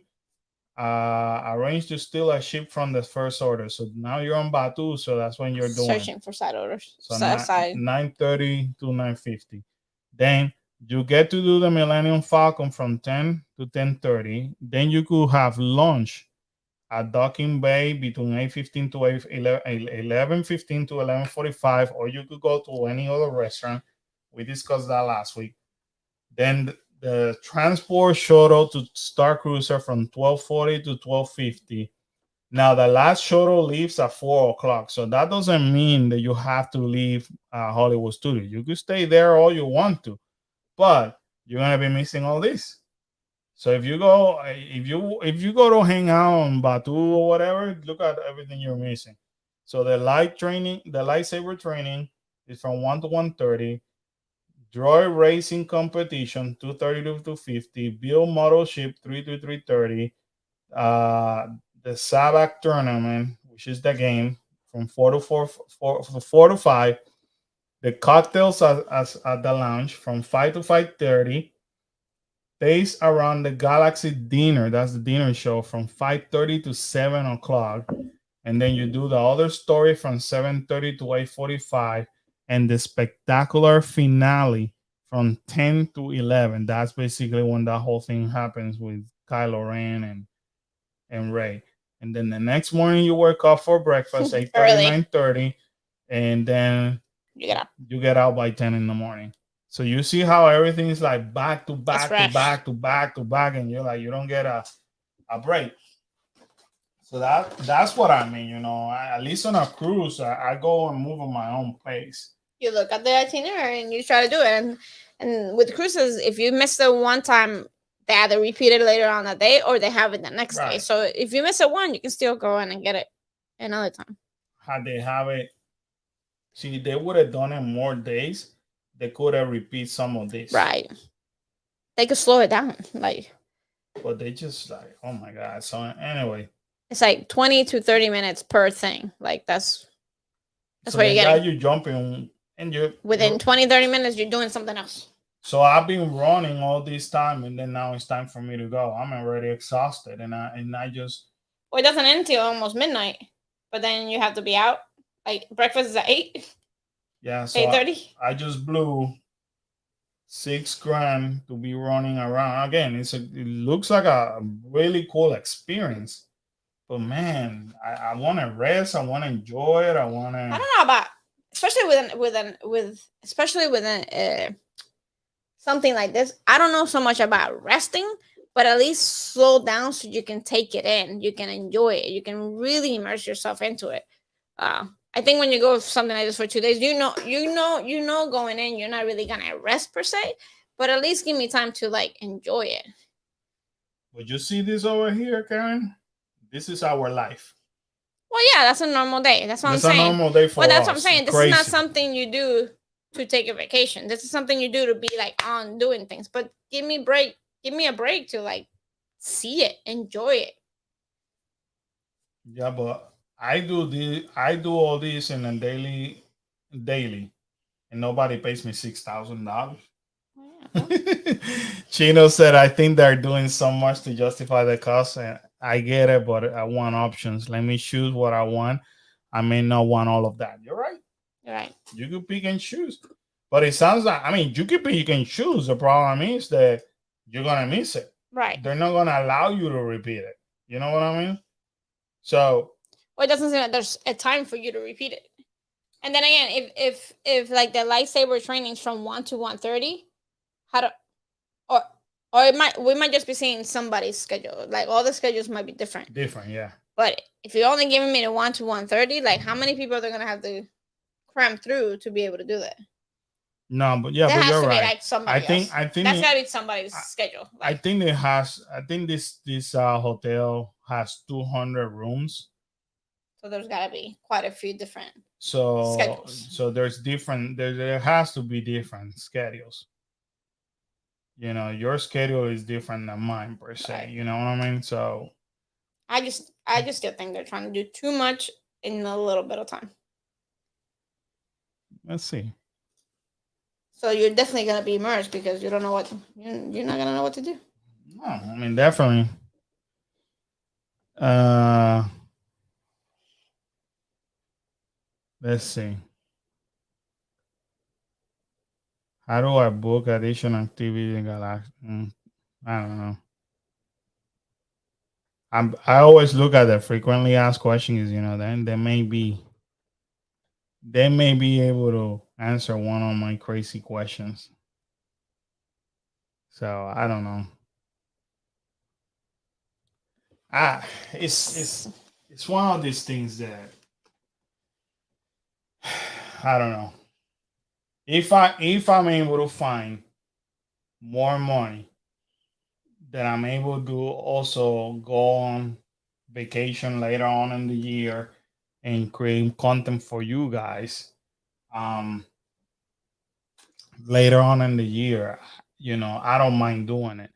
Arrange to steal a ship from the First Order. So now you're on Batu. So that's when you're doing searching for side orders. So side 9:30 to 9:50. Then you get to do the Millennium Falcon from 10 to 10:30. Then you could have lunch at Docking Bay between 8:15 to 11:15 to 11:45, or you could go to any other restaurant. We discussed that last week. Then the transport shuttle to Star Cruiser from 12:40 to 12:50. Now the last shuttle leaves at 4 o'clock, so that doesn't mean that you have to leave Hollywood Studio. You could stay there all you want to, but you're gonna be missing all this. So if you go to hang out on Batu or whatever, look at everything you're missing. So the lightsaber training is from 1 to 1:30. Droid racing competition 2:30 to 2:50. Build model ship 3 to 3:30. The Sabak tournament, which is the game, from 4 to 5. The cocktails at the lounge from 5 to 5:30. Days around the Galaxy dinner, that's the dinner show, from 5:30 to 7 o'clock. And then you do the other story from 7:30 to 8:45. And the spectacular finale from 10 to 11. That's basically when that whole thing happens with Kylo Ren and Rey. And then the next morning you wake up for breakfast, 8:30, 9:30, and then you get out by 10 in the morning. So you see how everything is like back to back to back to back to back, and you're like, you don't get a break. So that's what I mean, at least on a cruise, I go and move on my own pace. You look at the itinerary and you try to do it. And with cruises, if you miss it one time, they either repeat it later on that day or they have it the next day. So if you miss it one, you can still go in and get it another time. Had they have it, see, they would have done it more days. They could have repeat some of this. Right. They could slow it down. But they just oh my God. So anyway. It's 20 to 30 minutes per thing. That's so what you're getting. You jumping and you're within 20, 30 minutes, you're doing something else. So I've been running all this time, and then now it's time for me to go. I'm already exhausted, and I just. Well, it doesn't end until almost midnight, but then you have to be out. Breakfast is at 8. Yeah, so 8:30. I just blew $6,000 to be running around again. It looks like a really cool experience, but man, I want to rest. I want to enjoy it. I don't know about, especially with something like this. I don't know so much about resting, but at least slow down so you can take it in. You can enjoy it. You can really immerse yourself into it. I think when you go for something like this for 2 days, you know, going in, you're not really gonna rest per se, but at least give me time to enjoy it. Would you see this over here, Karen? This is our life. Well, yeah, that's a normal day. That's what I'm saying. That's a normal day for us. But that's what I'm saying. This is not something you do to take a vacation. This is something you do to be on doing things. But give me a break to see it, enjoy it. Yeah, but I do all this in a daily. and nobody pays me $6,000. Yeah. Chino said, I think they're doing so much to justify the cost. And I get it, but I want options. Let me choose what I want. I may not want all of that. You're right. You're right. You can pick and choose. But it sounds like, I mean, you can pick, you can choose. The problem is that you're going to miss it. Right. They're not going to allow you to repeat it. You know what I mean? So, well, it doesn't seem like there's a time for you to repeat it. And then again, if like the Lifesaver trainings from 1 to 1:30, how to or we might just be seeing somebody's schedule. Like all the schedules might be different. Different, yeah. But if you're only giving me the 1 to 1:30, like how many people are they gonna have to cram through to be able to do that? No, but yeah, There but has you're to right. be like somebody else. I think That's gotta be somebody's schedule. I think it has. I think this hotel has 200 rooms. So there's gotta be quite a few different So schedules. so there's different. There has to be different schedules. You know, your schedule is different than mine per se. Right. You know what I mean? So I just still think they're trying to do too much in a little bit of time. let's see. So you're definitely gonna be immersed because you don't know what you're not gonna know what to do. No, I mean definitely. Let's see. How do I book additional activity in Galactic? I don't know. I always look at the frequently asked questions. You know, then they may be able to answer one of my crazy questions. So I don't know. It's one of these things that I don't know. If I'm able to find more money, then I'm able to also go on vacation later on in the year and create content for you guys. Later on in the year, you know, I don't mind doing it,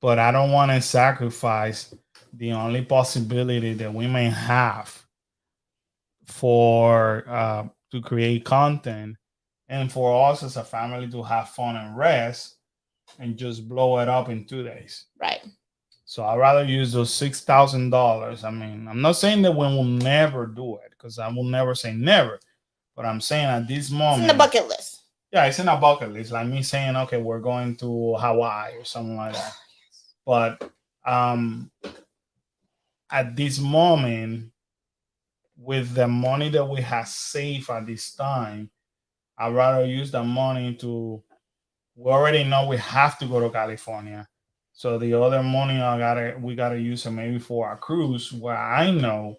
but I don't want to sacrifice the only possibility that we may have for to create content and for us as a family to have fun and rest and just blow it up in 2 days. Right. So I'd rather use those $6,000. I mean, I'm not saying that we will never do it because I will never say never, but I'm saying at this moment, it's in the bucket list. Yeah, it's in a bucket list. Like me saying, okay, we're going to Hawaii or something like that. But at this moment, with the money that we have saved at this time, I'd rather use the money to. We already know we have to go to California, so the other money we gotta use it maybe for a cruise where I know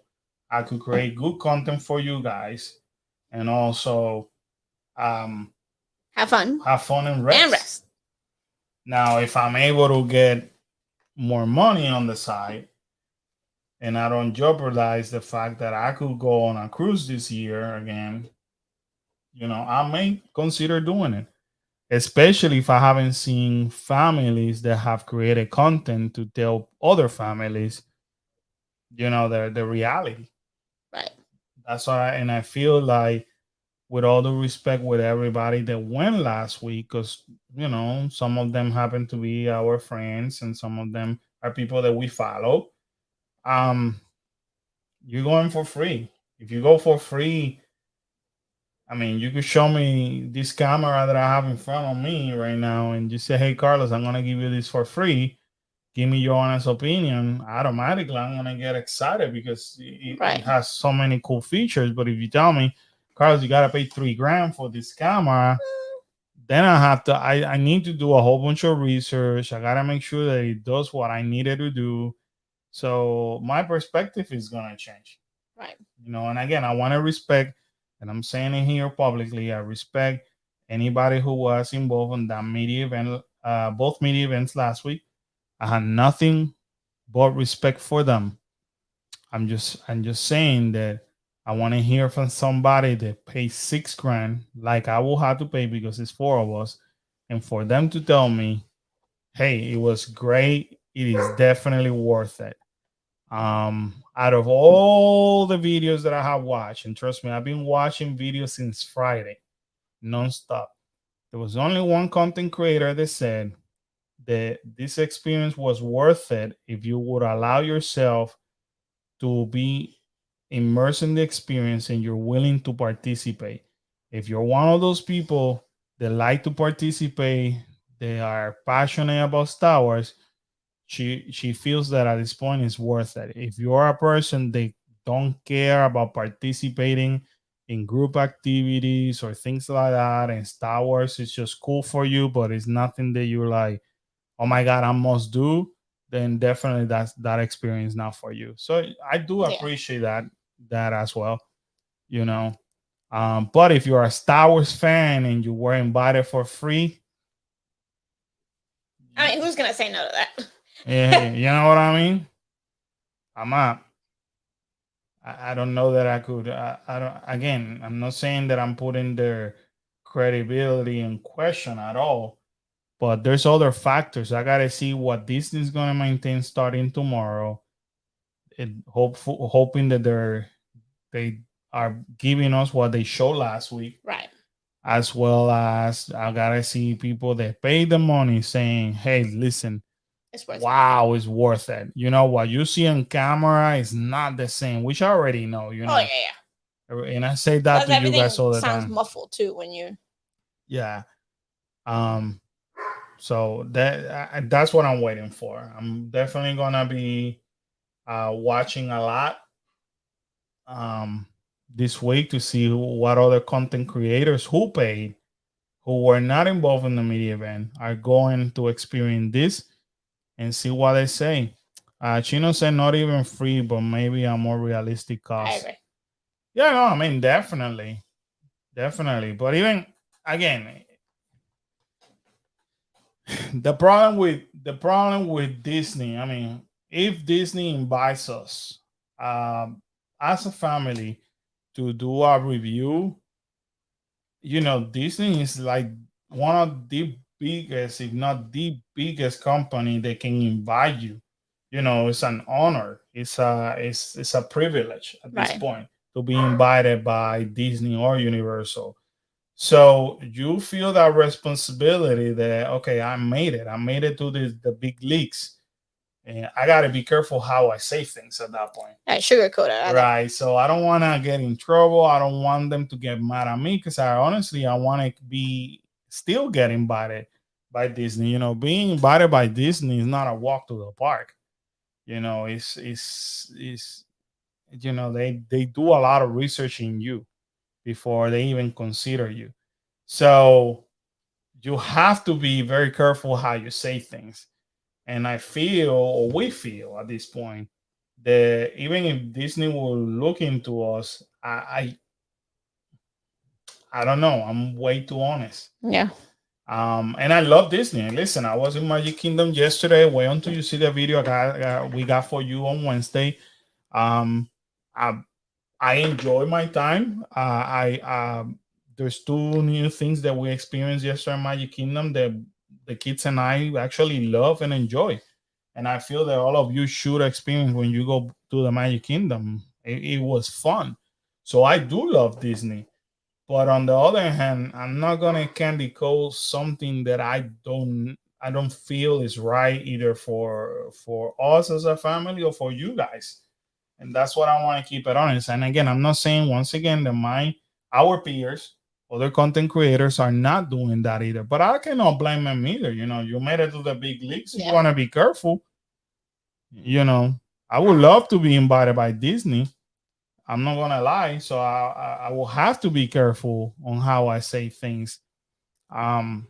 I could create good content for you guys, and also have fun and rest. Now, if I'm able to get more money on the side and I don't jeopardize the fact that I could go on a cruise this year again, you know, I may consider doing it. Especially if I haven't seen families that have created content to tell other families, you know, the reality. Right. That's why, and I feel like, with all the respect with everybody that went last week, because you know some of them happen to be our friends and some of them are people that we follow. You're going for free. If you go for free, I mean, you could show me this camera that I have in front of me right now and just say, hey, Carlos, I'm going to give you this for free. Give me your honest opinion. Automatically, I'm going to get excited because it has so many cool features. But if you tell me, Carlos, you got to pay $3,000 for this camera, then I need to do a whole bunch of research. I got to make sure that it does what I needed to do. So my perspective is going to change. Right. You know, and again, I want to respect, and I'm saying it here publicly, I respect anybody who was involved in that media event, both media events last week. I had nothing but respect for them. I'm just saying that I want to hear from somebody that pays $6,000 like I will have to pay because it's four of us, and for them to tell me, hey, it was great. It is definitely worth it. Out of all the videos that I have watched, and trust me, I've been watching videos since Friday. nonstop. There was only one content creator that said that this experience was worth it if you would allow yourself to be immersed in the experience and you're willing to participate. If you're one of those people that like to participate, they are passionate about Star Wars, she feels that at this point it's worth it. If you're a person that don't care about participating in group activities or things like that, and Star Wars is just cool for you, but it's nothing that you're like, oh my god, I must do, then definitely that experience not for you. So I do Yeah. appreciate that as well, you know. But if you're a Star Wars fan and you were invited for free, I mean, who's gonna say no to that? you know what I mean? I'm not. I don't know that I could. I don't. Again, I'm not saying that I'm putting their credibility in question at all. But there's other factors. I gotta see what Disney's gonna maintain starting tomorrow. And hoping that they are giving us what they showed last week, Right. as well as I gotta see people that pay the money saying, "Hey, listen, It's worth it. wow, it's worth it." You know what you see on camera is not the same, which I already know. You Oh know, yeah. and I say that Plus, to you everything guys all the sounds time. muffled too when you. Yeah. So that's what I'm waiting for. I'm definitely gonna be watching a lot this week to see what other content creators who paid, who were not involved in the media event, are going to experience this and see what they say. Chino said not even free, but maybe a more realistic I cost. agree. Yeah, no, I mean definitely, definitely. But even again, the problem with Disney, I mean, if Disney invites us um, as a family to do a review, Disney is like one of the biggest, if not the biggest company that can invite you. It's an honor. It's a privilege at this Right. point to be invited by Disney or Universal. So you feel that responsibility that, okay, I made it. I made it to the big leagues, and I got to be careful how I say things at that point. I sugarcoat it. Right. So I don't want to get in trouble. I don't want them to get mad at me because I want to be still get invited by Disney. Being invited by Disney is not a walk to the park. It's they do a lot of research in you before they even consider you. So you have to be very careful how you say things. And I feel, or we feel at this point, that even if Disney will look into us, I don't know. I'm way too honest. Yeah. And I love Disney. And listen, I was in Magic Kingdom yesterday. Wait until you see the video we got for you on Wednesday. Um, I, I enjoy my time. There's two new things that we experienced yesterday in Magic Kingdom that the kids and I actually love and enjoy. And I feel that all of you should experience when you go to the Magic Kingdom. It was fun. So I do love Disney. But on the other hand, I'm not gonna candy coat something that I don't feel is right either for us as a family or for you guys. And that's what I want to keep it honest. And again, I'm not saying once again that our peers, other content creators are not doing that either. But I cannot blame them either. You made it to the big leagues. You want to be careful. I would love to be invited by Disney. I'm not gonna lie. So I will have to be careful on how I say things. Um,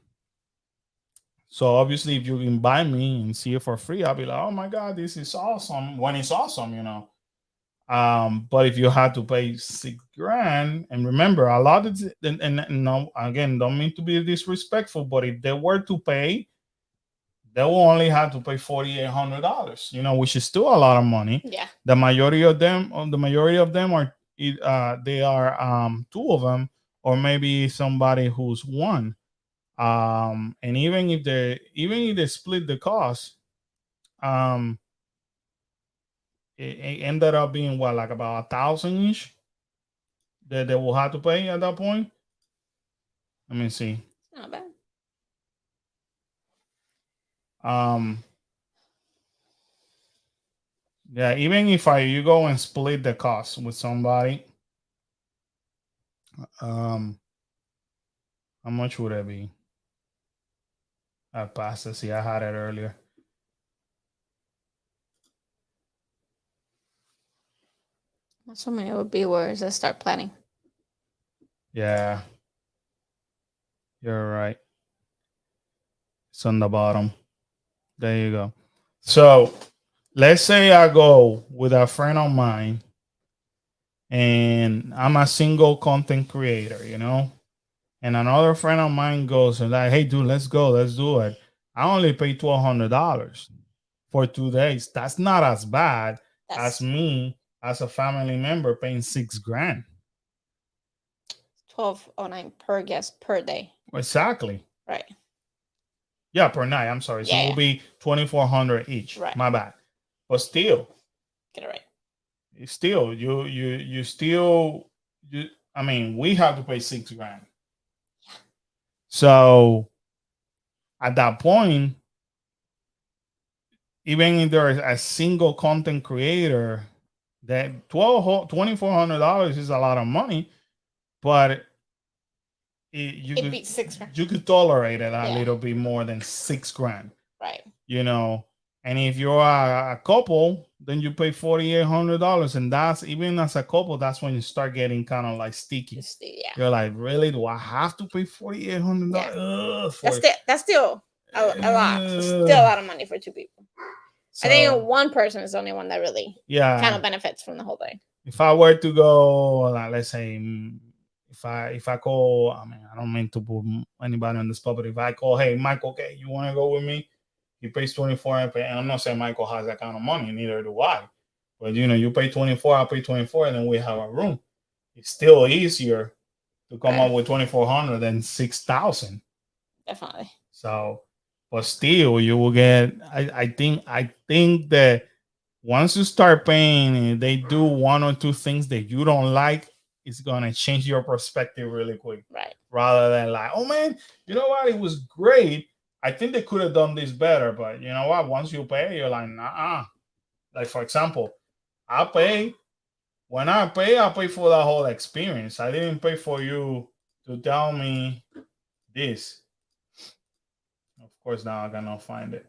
so obviously, if you invite me and see it for free, I'll be like, "Oh my god, this is awesome!" When it's awesome. But if you had to pay $6,000, and remember, a lot of and no, again, don't mean to be disrespectful, but if they were to pay, they will only have to pay $4,800. Which is still a lot of money. Yeah. The majority of them are they are two of them, or maybe somebody who's one. And even if they split the cost, um, it ended up being what, like about 1,000 each that they will have to pay at that point. Let me see. Not bad. Yeah, even if you go and split the cost with somebody, how much would it be? I passed it. See, I had it earlier. So many would be words. Let's start planning. Yeah, you're right. It's on the bottom. There you go. So let's say I go with a friend of mine and I'm a single content creator, and another friend of mine goes and like, hey, dude, let's go. Let's do it. I only pay $1,200 for 2 days. That's not as bad as me as a family member paying $6,000. $1,209 per guest per day. Exactly. Right. Yeah, per night. I'm sorry. So it will be $2,400 each. Right. My bad. But still, get it right. Still, you still I mean, we have to pay $6,000. Yeah. So at that point, even if there is a single content creator, that $2,400 is a lot of money, but it beats $6,000. You could tolerate it a little bit more than $6,000. Right. And if you're a couple, then you pay $4,800, and that's even as a couple, that's when you start getting kind of like sticky. Yeah. You're like, really? Do I have to pay $4,800? Yeah. That's still a lot. It's still a lot of money for two people. So, I think one person is the only one that really kind of benefits from the whole thing. If I were to go, let's say, if I call, I mean, I don't mean to put anybody on the spot, but if I call, hey, Michael, okay, you want to go with me? He pays 24, and I'm not saying Michael has that kind of money, neither do I. But you pay 24, I pay 24, and then we have a room. It's still easier to come up with 2,400 than 6,000. Definitely. So, but still, you will get. I think that once you start paying, and they do one or two things that you don't like, it's gonna change your perspective really quick. Right. Rather than like, oh man, you know what? It was great. I think they could have done this better, but you know what? Once you pay, you're like, nah. Like, for example, I pay. When I pay for the whole experience. I didn't pay for you to tell me this. Of course, now I cannot find it.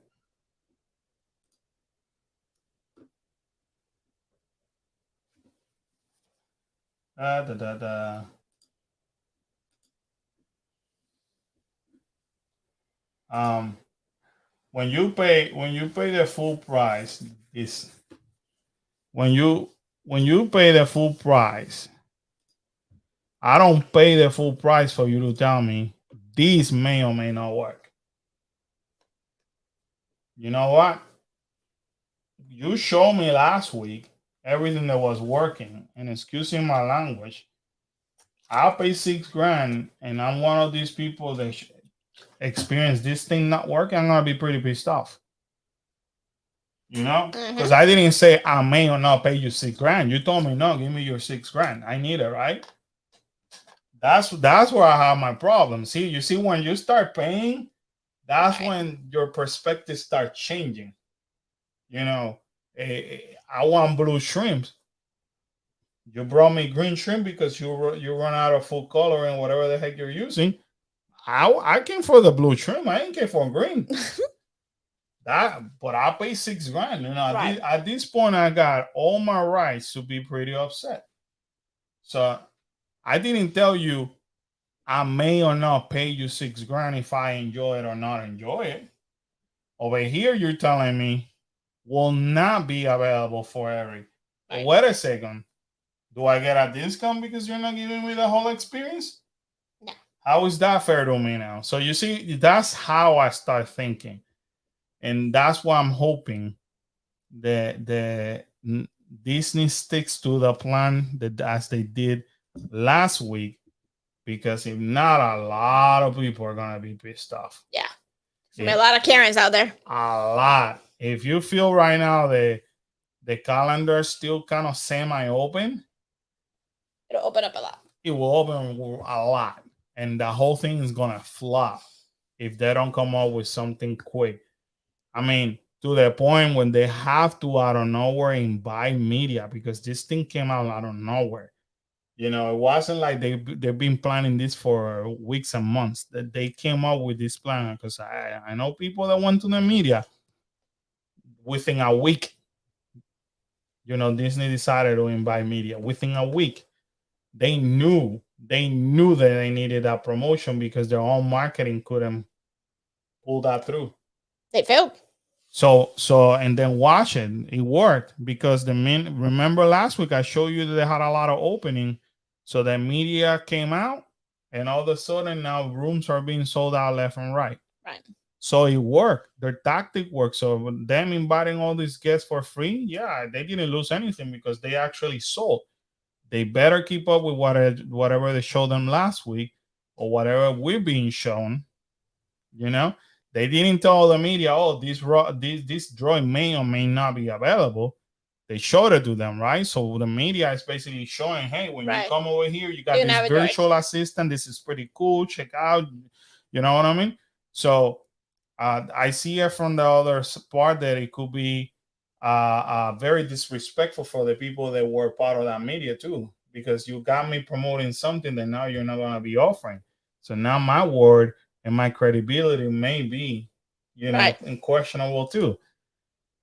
When you pay the full price, when you pay the full price, I don't pay the full price for you to tell me this may or may not work. You know what? You showed me last week everything that was working, and excusing my language, I'll pay $6,000, and I'm one of these people that experience this thing not working. I'm gonna be pretty pissed off. Because I didn't say I may or not pay you $6,000. You told me no, give me your $6,000. I need it, right? That's where I have my problem. See, you see, when you start paying, that's when your perspective starts changing. I want blue shrimps. You brought me green shrimp because you run out of full color and whatever the heck you're using. I came for the blue shrimp. I ain't came for green. But I pay $6,000. Right. At this point, I got all my rights to be pretty upset. So I didn't tell you I may or not pay you $6,000 if I enjoy it or not enjoy it. Over here, you're telling me will not be available for every. Right. Wait a second. Do I get a discount because you're not giving me the whole experience? No. How is that fair to me now? So you see, that's how I start thinking. And that's why I'm hoping that Disney sticks to the plan that as they did last week, because if not, a lot of people are gonna be pissed off. Yeah, there's a lot of Karens out there. A lot. If you feel right now the calendar is still kind of semi-open, it'll open up a lot. It will open a lot. and the whole thing is gonna flop if they don't come up with something quick. I mean, to the point when they have to out of nowhere invite media because this thing came out out of nowhere. You know, it wasn't like they've been planning this for weeks and months. That they came up with this plan because I know people that went to the media within a week. You know, Disney decided to invite media within a week. They knew that they needed that promotion because their own marketing couldn't pull that through. They failed. So and then watch it. It worked because remember last week I showed you that they had a lot of opening. So the media came out and all of a sudden now rooms are being sold out left and right. Right. So it worked. Their tactic worked. So them inviting all these guests for free, yeah, they didn't lose anything because they actually sold. They better keep up with whatever they showed them last week or whatever we're being shown. You know, they didn't tell the media, oh, this droid may or may not be available. They showed it to them, right? So the media is basically showing, hey, when you come over here, you got this virtual assistant. This is pretty cool. Check out. You know what I mean? So I see it from the other part that it could be very disrespectful for the people that were part of that media too, because you got me promoting something that now you're not going to be offering. So now my word and my credibility may be, questionable too.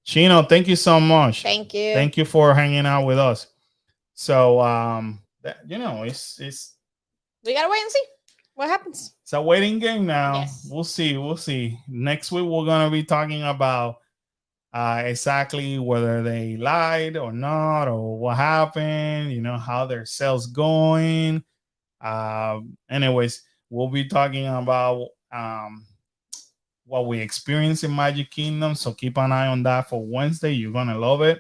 Chino, thank you so much. Thank you. Thank you for hanging out with us. So, it's we gotta wait and see what happens. It's a waiting game now. Yes. We'll see. Next week we're gonna be talking about exactly whether they lied or not, or what happened. You know, how their sales going. Anyways, we'll be talking about what we experienced in Magic Kingdom. So keep an eye on that for Wednesday. You're gonna love it.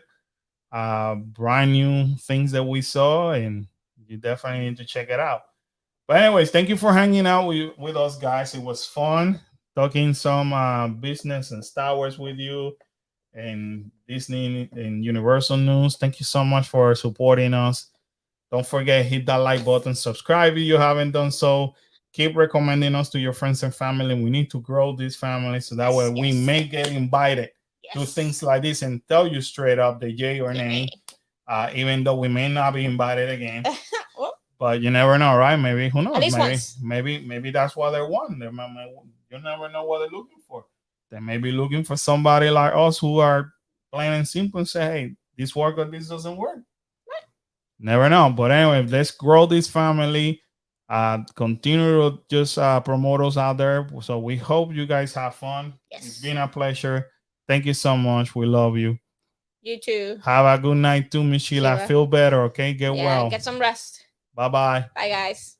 Brand new things that we saw, and you definitely need to check it out. But anyways, thank you for hanging out with us, guys. It was fun talking some business and Star Wars with you and Disney and Universal news. Thank you so much for supporting us. Don't forget, hit that like button, subscribe if you haven't done so. Keep recommending us to your friends and family. We need to grow this family so that way we may get invited to things like this and tell you straight up the yay or nay, even though we may not be invited again. But you never know, right? Maybe, who knows? Maybe that's why they're one. You never know what they're looking for. They may be looking for somebody like us who are plain and simple and say, hey, this works or this doesn't work. Right. Never know. But anyway, let's grow this family. Continue to just promote us out there. So we hope you guys have fun. Yes. It's been a pleasure. Thank you so much. We love you. You too. Have a good night too, Miss Sheila. Feel better, okay? Get well. Get some rest. Bye-bye. Bye, guys.